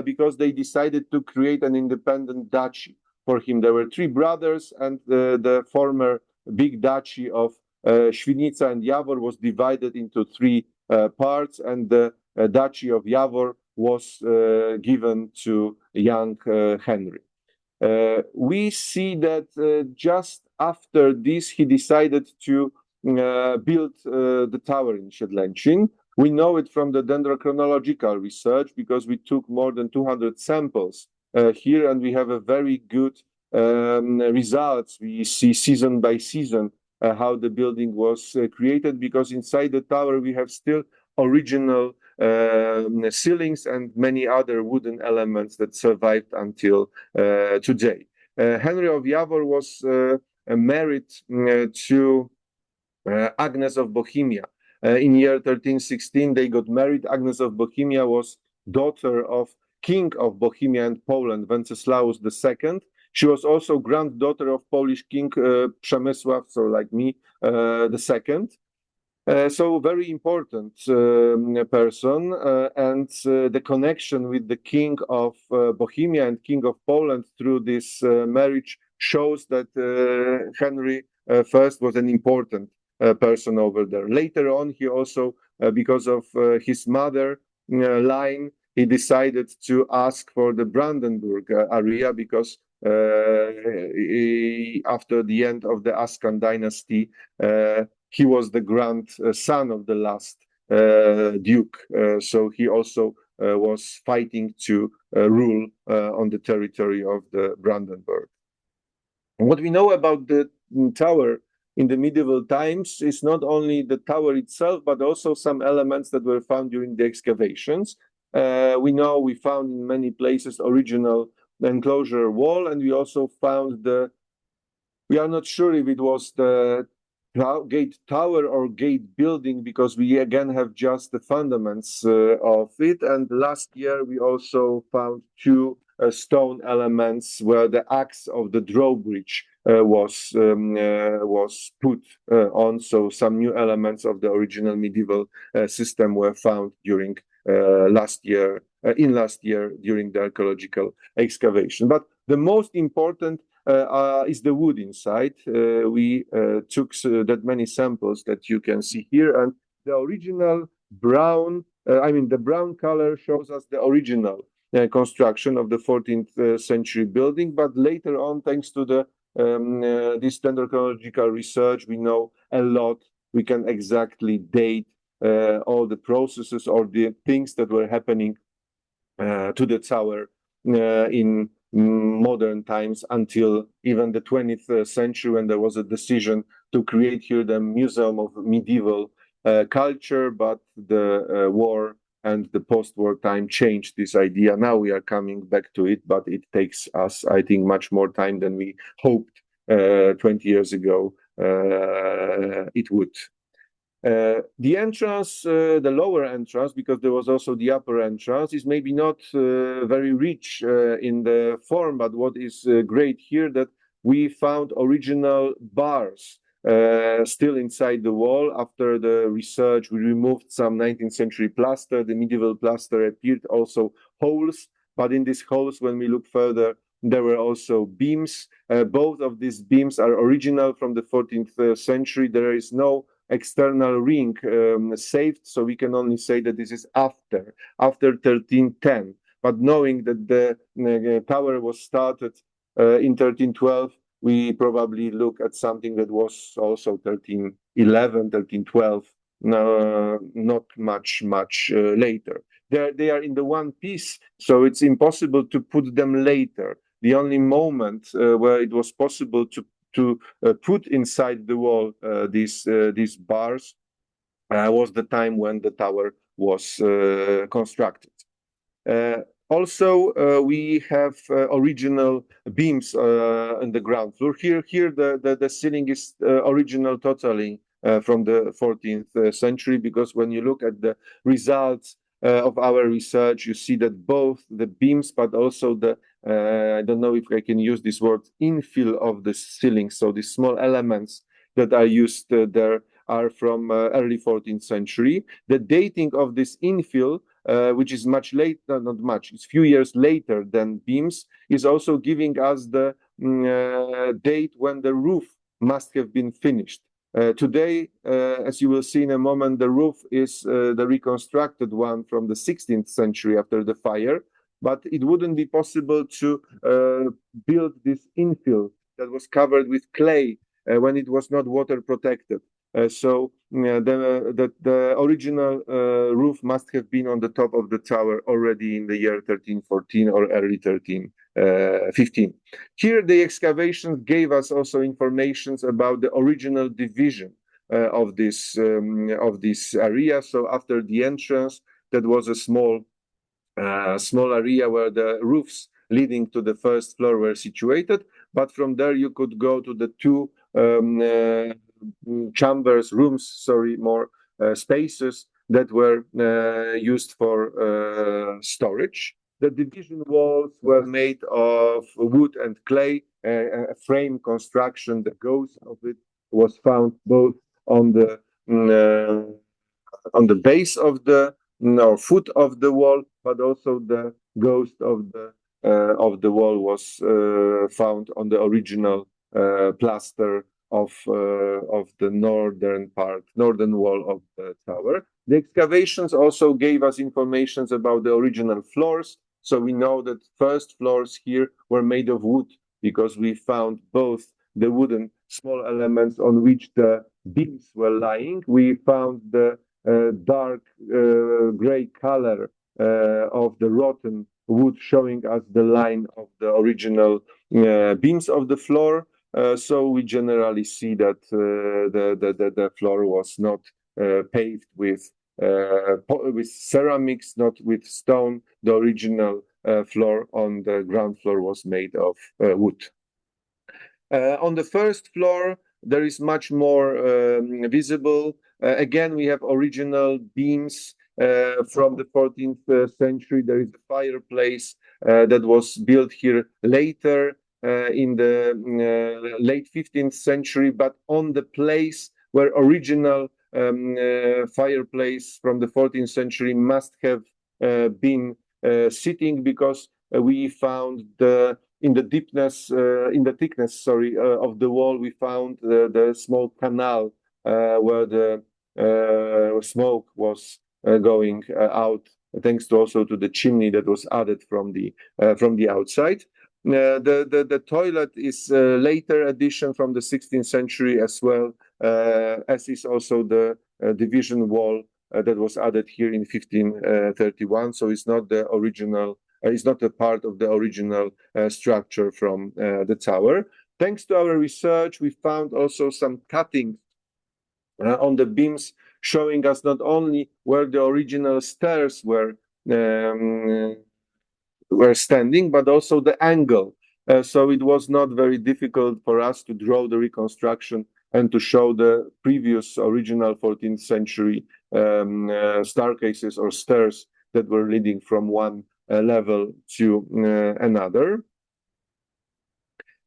because they decided to create an independent duchy for him. There were three brothers, and the former big duchy of Świdnica and Jawor was divided into three parts, and the duchy of Jawor was given to young Henry. We see that just after this, he decided to build the tower in Siedlęcin. We know it from the dendrochronological research because we took more than 200 samples here, and we have a very good results. We see season by season how the building was created, because inside the tower we have still original ceilings and many other wooden elements that survived until today. Henry of Jawor was married to Agnes of Bohemia. In year 1316, they got married. Agnes of Bohemia was daughter of King of Bohemia and Poland, Wenceslaus II. She was also granddaughter of Polish King Przemysław, so like me, the second. So very important person, and the connection with the King of Bohemia and King of Poland through this marriage shows that Henry I was an important person over there. Later on, he also, because of his mother line, he decided to ask for the Brandenburg area because after the end of the Ascan dynasty, he was the grandson of the last duke, so he also was fighting to rule on the territory of the Brandenburg. And what we know about the tower in the medieval times is not only the tower itself, but also some elements that were found during the excavations. We found in many places original enclosure wall, and we also found we are not sure if it was the gate tower or gate building, because we again have just the fundaments of it. And last year we also found two stone elements where the axe of the drawbridge was put on. So some new elements of the original medieval system were found during last year during the archaeological excavation. But the most important is the wood inside. We took that many samples that you can see here, and the original brown, the brown color shows us the original construction of the 14th century building. But later on, thanks to this dendrochronological research, we know a lot. We can exactly date all the processes or the things that were happening to the tower in modern times until even the 20th century, when there was a decision to create here the Museum of Medieval Culture, but the war and the post-war time changed this idea. Now we are coming back to it, but it takes us, I think, much more time than we hoped 20 years ago it would. The entrance, the lower entrance, because there was also the upper entrance, is maybe not very rich in the form, but what is great here that we found original bars still inside the wall. After the research, we removed some 19th century plaster. The medieval plaster appeared also holes, but in these holes, when we look further, there were also beams. Both of these beams are original from the 14th century. There is no external ring saved, so we can only say that this is after 1310. But knowing that the tower was started in 1312, we probably look at something that was also 1311, 1312, not much later. They are in the one piece, so it's impossible to put them later. The only moment where it was possible to put inside the wall these bars was the time when the tower was constructed. Also, we have original beams on the ground floor. Here the ceiling is original totally from the 14th century, because when you look at the results of our research, you see that both the beams, but also the I don't know if I can use this word, infill of the ceiling. So the small elements that are used there are from early 14th century. The dating of this infill, which is much later, not much, it's few years later than beams, is also giving us the date when the roof must have been finished. Today, as you will see in a moment, the roof is the reconstructed one from the 16th century after the fire, but it wouldn't be possible to build this infill that was covered with clay when it was not water protected. So the original roof must have been on the top of the tower already in the year 1314 or early 1315. Here, the excavations gave us also information about the original division of this area. So after the entrance, that was a small area where the roofs leading to the first floor were situated, but from there you could go to the two more spaces that were used for storage. The division walls were made of wood and clay, a frame construction. The ghost of it was found both on the on the base of the or foot of the wall, but also the ghost of the wall was found on the original plaster of the northern wall of the tower. The excavations also gave us information about the original floors. So we know that first floors here were made of wood because we found both the wooden small elements on which the beams were lying. We found the dark gray color of the rotten wood showing us the line of the original beams of the floor. So we generally see that the floor was not paved with ceramics, not with stone. The original floor on the ground floor was made of wood. On the first floor, there is much more visible. Again, we have original beams from the 14th century. There is a fireplace that was built here later in the late 15th century, but on the place where original fireplace from the 14th century must have been sitting, because we found in the thickness of the wall, we found the small canal where the smoke was going out, thanks to also to the chimney that was added from the outside. The toilet is a later addition from the 16th century as well, as is also the division wall that was added here in 1531. So it's not the original. It's not a part of the original structure from the tower. Thanks to our research, we found also some cuttings on the beams, showing us not only where the original stairs were standing, but also the angle. So it was not very difficult for us to draw the reconstruction and to show the previous original 14th century staircases or stairs that were leading from one level to another.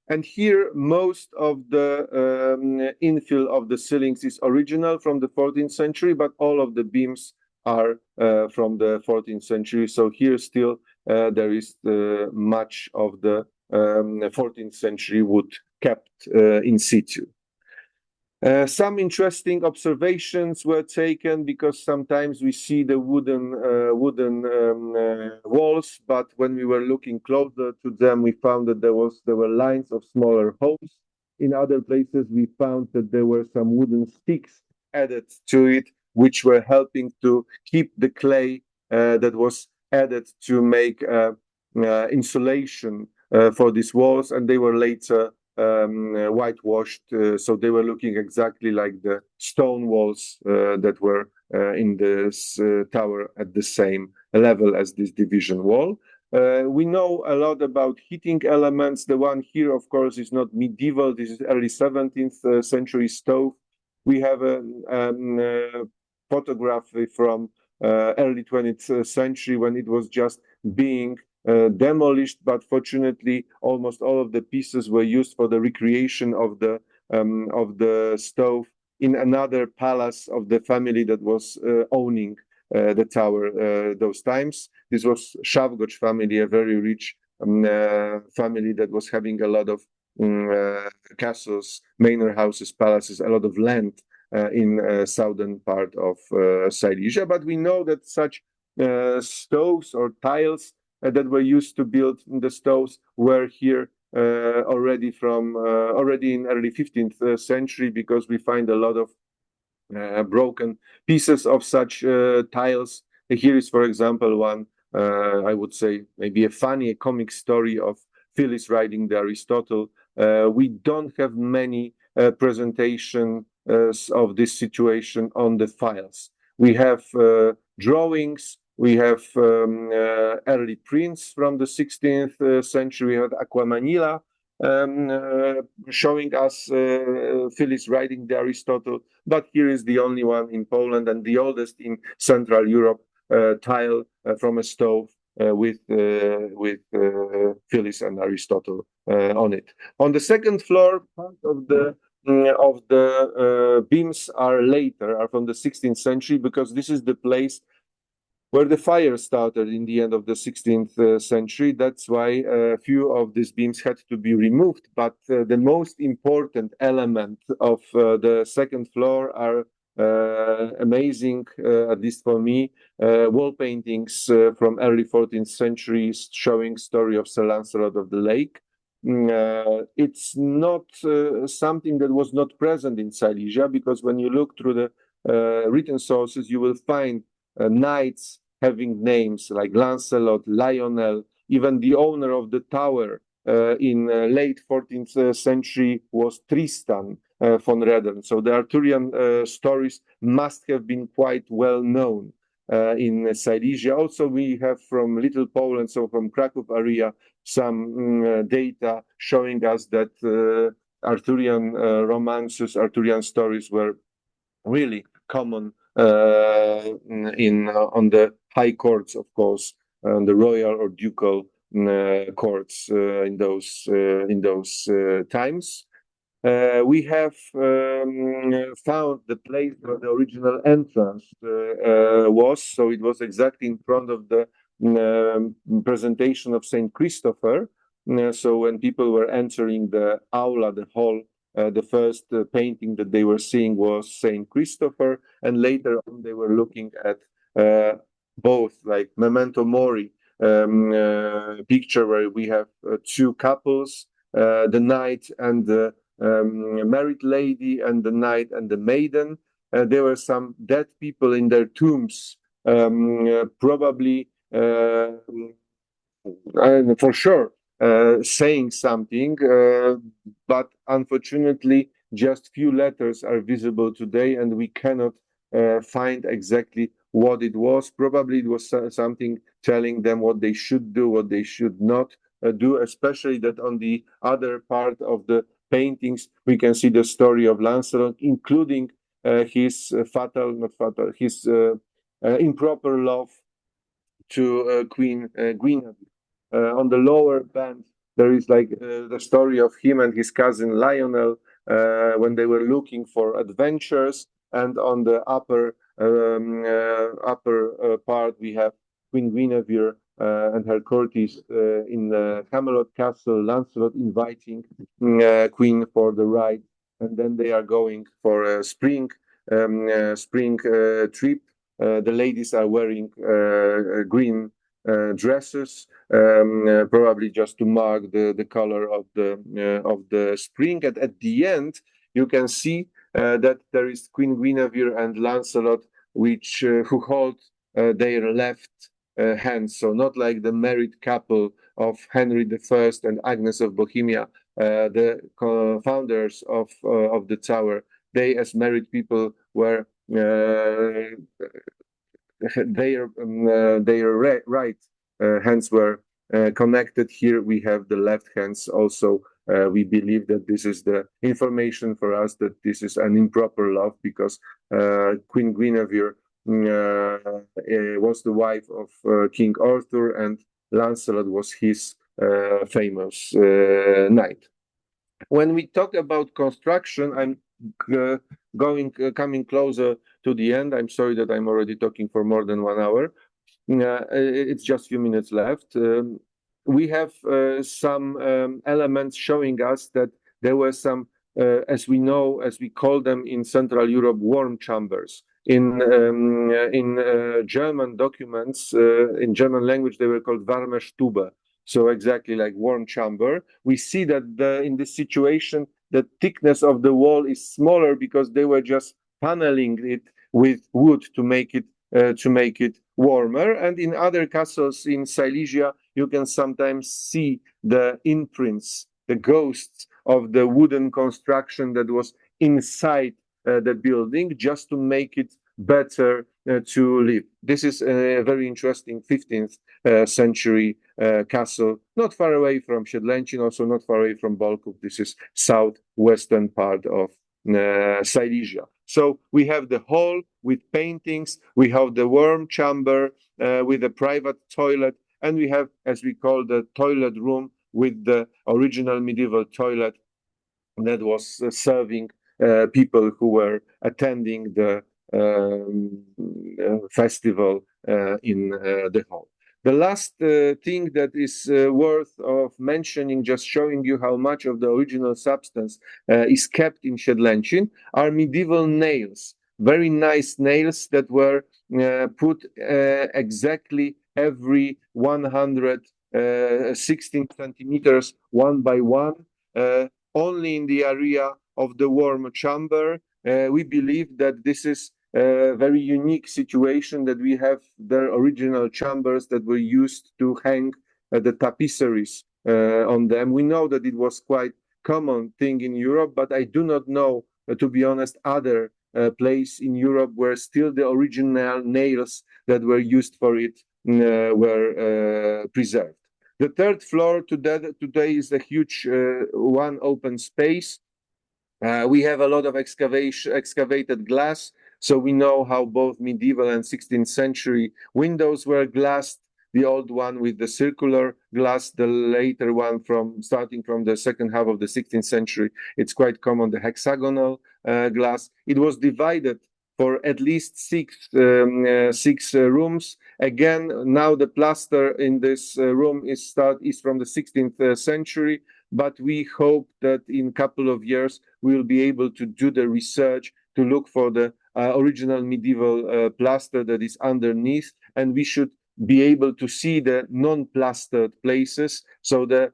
And here, most of the infill of the ceilings is original from the 14th century, but all of the beams are from the 14th century. So here still there is much of the 14th century wood kept in situ. Some interesting observations were taken, because sometimes we see the wooden walls, but when we were looking closer to them, we found that there were lines of smaller holes. In other places, we found that there were some wooden sticks added to it, which were helping to keep the clay that was added to make insulation for these walls, and they were later whitewashed, so they were looking exactly like the stone walls that were in this tower at the same level as this division wall. We know a lot about heating elements. The one here, of course, is not medieval. This is early 17th century stove. We have a photograph from early 20th century when it was just being demolished, but fortunately almost all of the pieces were used for the recreation of the stove in another palace of the family that was owning the tower those times. This was Szawgocz family, a very rich family that was having a lot of castles, manor houses, palaces, a lot of land in southern part of Silesia. But we know that such stoves or tiles that were used to build the stoves were here already in early 15th century, because we find a lot of broken pieces of such tiles. Here is, for example, one, I would say maybe a comic story of Phyllis riding the Aristotle. We don't have many presentations of this situation on the files. We have drawings. We have early prints from the 16th century. We have Aquamanila showing us Phyllis riding the Aristotle, but here is the only one in Poland and the oldest in Central Europe tile from a stove with Phyllis and Aristotle on it. On the second floor, part of the of the beams are later, are from the 16th century, because this is the place where the fire started in the end of the 16th century. That's why a few of these beams had to be removed. But the most important element of the second floor are amazing, at least for me, wall paintings from early 14th century showing story of Sir Lancelot of the Lake. It's not something that was not present in Silesia, because when you look through the written sources, you will find knights having names like Lancelot, Lionel, even the owner of the tower in late 14th century was Tristan von Redern. So the Arthurian stories must have been quite well known in Silesia. Also, we have from Little Poland, so from Krakow area, some data showing us that Arthurian romances, Arthurian stories were really common on the high courts, of course, the royal or ducal courts in those times. We have found the place where the original entrance was. So it was exactly in front of the presentation of Saint Christopher. So when people were entering the aula, the hall, the first painting that they were seeing was Saint Christopher, and later on they were looking at both, like Memento Mori picture, where we have two couples, the knight and the married lady, and the knight and the maiden. There were some dead people in their tombs, probably for sure saying something, but unfortunately just few letters are visible today, and we cannot find exactly what it was. Probably it was something telling them what they should do, what they should not do, especially that on the other part of the paintings we can see the story of Lancelot, including his his improper love to Queen Guinevere. On the lower band, there is like the story of him and his cousin Lionel when they were looking for adventures, and on the upper part we have Queen Guinevere and her courtiers in Camelot Castle. Lancelot inviting Queen for the ride, and then they are going for a spring trip. The ladies are wearing green dresses, probably just to mark the color of the spring. And at the end, you can see that there is Queen Guinevere and Lancelot, which who hold their left hands. So not like the married couple of Henry I and Agnes of Bohemia, the founders of the tower. They, as married people, were their right hands were connected. Here we have the left hands also. We believe that this is the information for us that this is an improper love, because Queen Guinevere was the wife of King Arthur, and Lancelot was his famous knight. When we talk about construction, I'm coming closer to the end. I'm sorry that I'm already talking for more than 1 hour. It's just a few minutes left. We have some elements showing us that there were some, as we know, as we call them in Central Europe, warm chambers. In German documents, in German language, they were called warme Stube. So exactly like warm chamber. We see that in this situation, the thickness of the wall is smaller because they were just paneling it with wood to make it warmer. And in other castles in Silesia, you can sometimes see the imprints, the ghosts of the wooden construction that was inside the building, just to make it better to live. This is a very interesting 15th century castle, not far away from Siedlęcin, also not far away from Bolków. This is southwestern part of Silesia. So we have the hall with paintings, we have the warm chamber with a private toilet, and we have, as we call, the toilet room with the original medieval toilet that was serving people who were attending the festival in the hall. The last thing that is worth of mentioning, just showing you how much of the original substance is kept in Siedlęcin, are medieval nails. Very nice nails that were put exactly every 116 centimeters, one by one, only in the area of the warm chamber. We believe that this is a very unique situation, that we have the original chambers that were used to hang the tapisseries on them. We know that it was quite common thing in Europe, but I do not know, to be honest, other place in Europe where still the original nails that were used for it were preserved. The third floor today is a huge one open space. We have a lot of excavated glass, so we know how both medieval and 16th century windows were glassed. The old one with the circular glass, the later one starting from the second half of the 16th century, it's quite common, the hexagonal glass. It was divided for at least six rooms. Again, now the plaster in this room is from the 16th century, but we hope that in a couple of years we will be able to do the research to look for the original medieval plaster that is underneath, and we should be able to see the non-plastered places, so the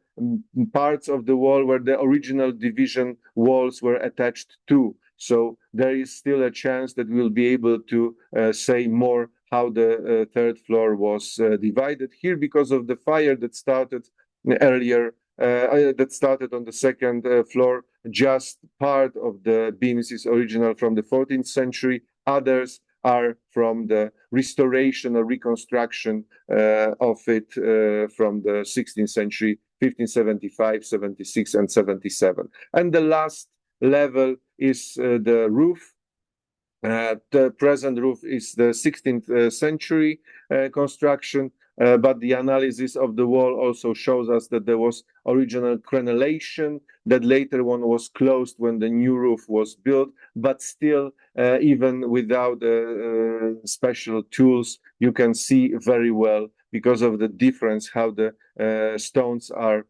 parts of the wall where the original division walls were attached to. So there is still a chance that we'll be able to say more how the third floor was divided here, because of the fire that started earlier, that started on the second floor. Just part of the beams is original from the 14th century. Others are from the restoration or reconstruction of it from the 16th century, 1575, 76, and 77. And the last level is the roof. The present roof is the 16th century construction, but the analysis of the wall also shows us that there was original crenellation, that later one was closed when the new roof was built, but still, even without special tools, you can see very well, because of the difference how the stones are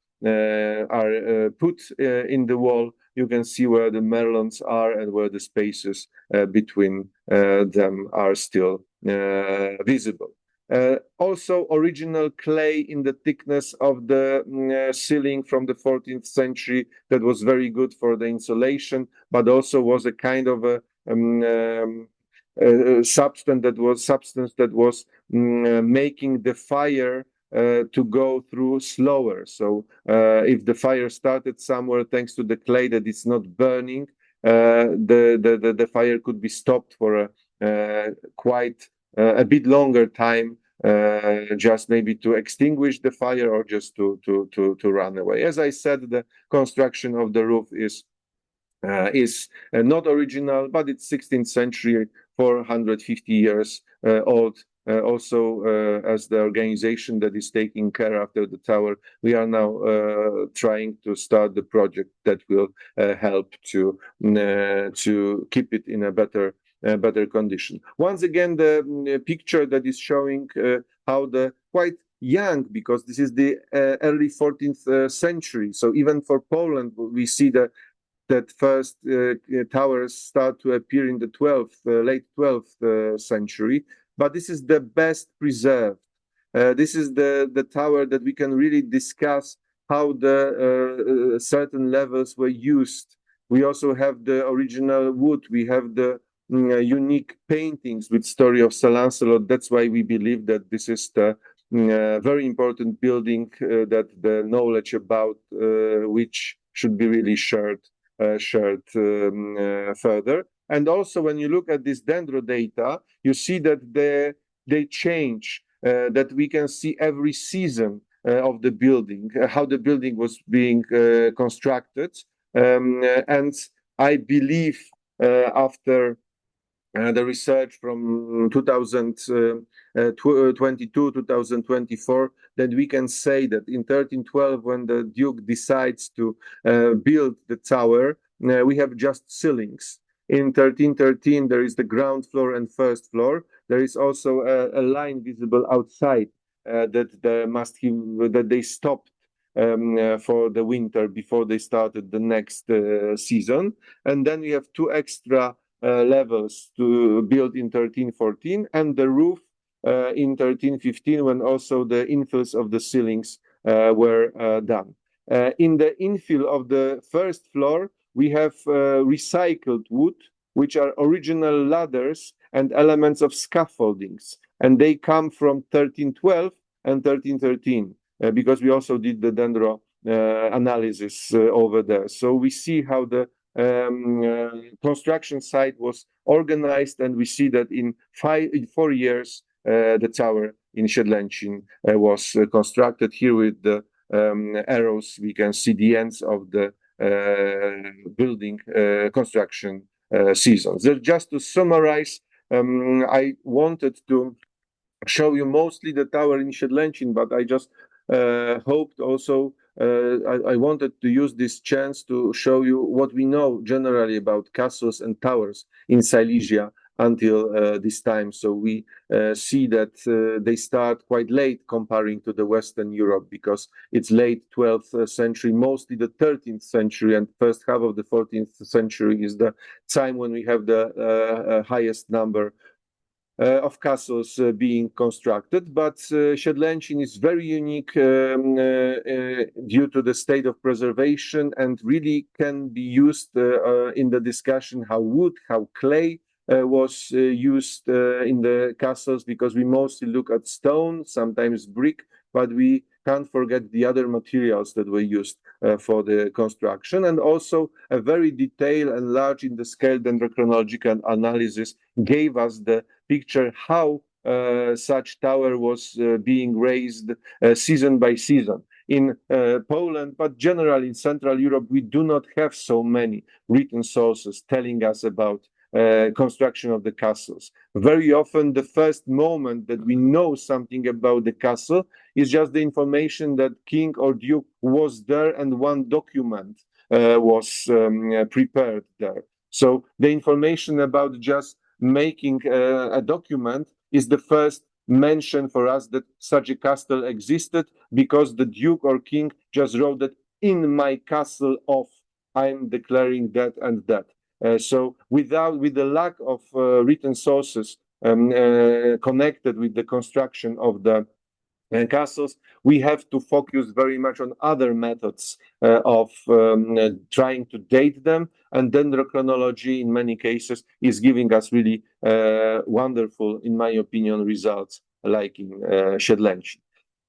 put in the wall. You can see where the merlons are and where the spaces between them are still visible. Also, original clay in the thickness of the ceiling from the 14th century that was very good for the insulation, but also was a kind of a substance that was making the fire to go through slower. So if the fire started somewhere, thanks to the clay that it's not burning, the fire could be stopped for quite a bit longer time, just maybe to extinguish the fire or just to run away. As I said, the construction of the roof is not original, but it's 16th century, 450 years old. Also, as the organization that is taking care after the tower, we are now trying to start the project that will help to keep it in a better condition. Once again, the picture that is showing how the quite young, because this is the early 14th century. So even for Poland, we see that first towers start to appear in the late 12th century. But this is the best preserved. This is the tower that we can really discuss how the certain levels were used. We also have the original wood. We have the unique paintings with story of Sir Lancelot. That's why we believe that this is the very important building that the knowledge about which should be really shared further. And also, when you look at this dendro data, you see that they change, that we can see every season of the building, how the building was being constructed. And I believe after the research from 2022, 2024, that we can say that in 1312, when the Duke decides to build the tower, we have just ceilings. In 1313, there is the ground floor and first floor. There is also a line visible outside that they stopped for the winter before they started the next season. And then we have two extra levels to build in 1314, and the roof in 1315, when also the infills of the ceilings were done. In the infill of the first floor, we have recycled wood, which are original ladders and elements of scaffoldings, and they come from 1312 and 1313 because we also did the dendro analysis over there. So we see how the construction site was organized, and we see that in 4 years the tower in Siedlęcin was constructed. Here with the arrows, we can see the ends of the building construction seasons. Just to summarize, I wanted to show you mostly the tower in Siedlęcin, but I just hoped also I wanted to use this chance to show you what we know generally about castles and towers in Silesia until this time. So we see that they start quite late comparing to the Western Europe, because it's late 12th century, mostly the 13th century, and first half of the 14th century is the time when we have the highest number of castles being constructed. But Siedlęcin is very unique due to the state of preservation, and really can be used in the discussion how wood, how clay was used in the castles, because we mostly look at stone, sometimes brick, but we can't forget the other materials that were used for the construction. And also a very detailed and large in the scale dendrochronological analysis gave us the picture how such tower was being raised season by season. In Poland, but generally in Central Europe, we do not have so many written sources telling us about construction of the castles. Very often, the first moment that we know something about the castle is just the information that king or duke was there and one document was prepared there. So the information about just making a document is the first mention for us that such a castle existed, because the duke or king just wrote that in my castle of I'm declaring that and that. So with the lack of written sources connected with the construction of the castles, we have to focus very much on other methods of trying to date them, and dendrochronology in many cases is giving us really wonderful, in my opinion, results, like in Siedlęcin.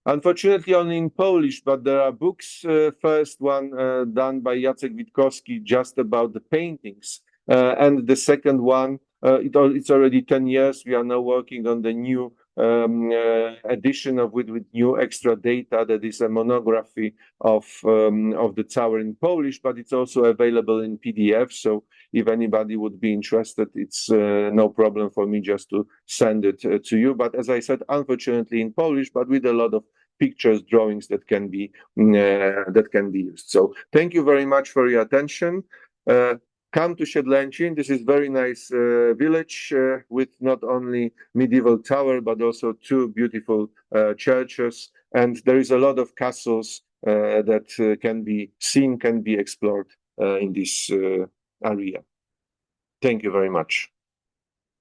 Unfortunately, only in Polish, but there are books. First one done by Jacek Witkowski, just about the paintings, and the second one, it's already 10 years. We are now working on the new edition of with new extra data. That is a monography of the tower in Polish, but it's also available in PDF. So if anybody would be interested, it's no problem for me just to send it to you. But as I said, unfortunately in Polish, but with a lot of pictures, drawings that can be used. So thank you very much for your attention. Come to Siedlęcin. This is very nice village with not only medieval tower, but also two beautiful churches. And there is a lot of castles that can be seen, can be explored in this area. Thank you very much.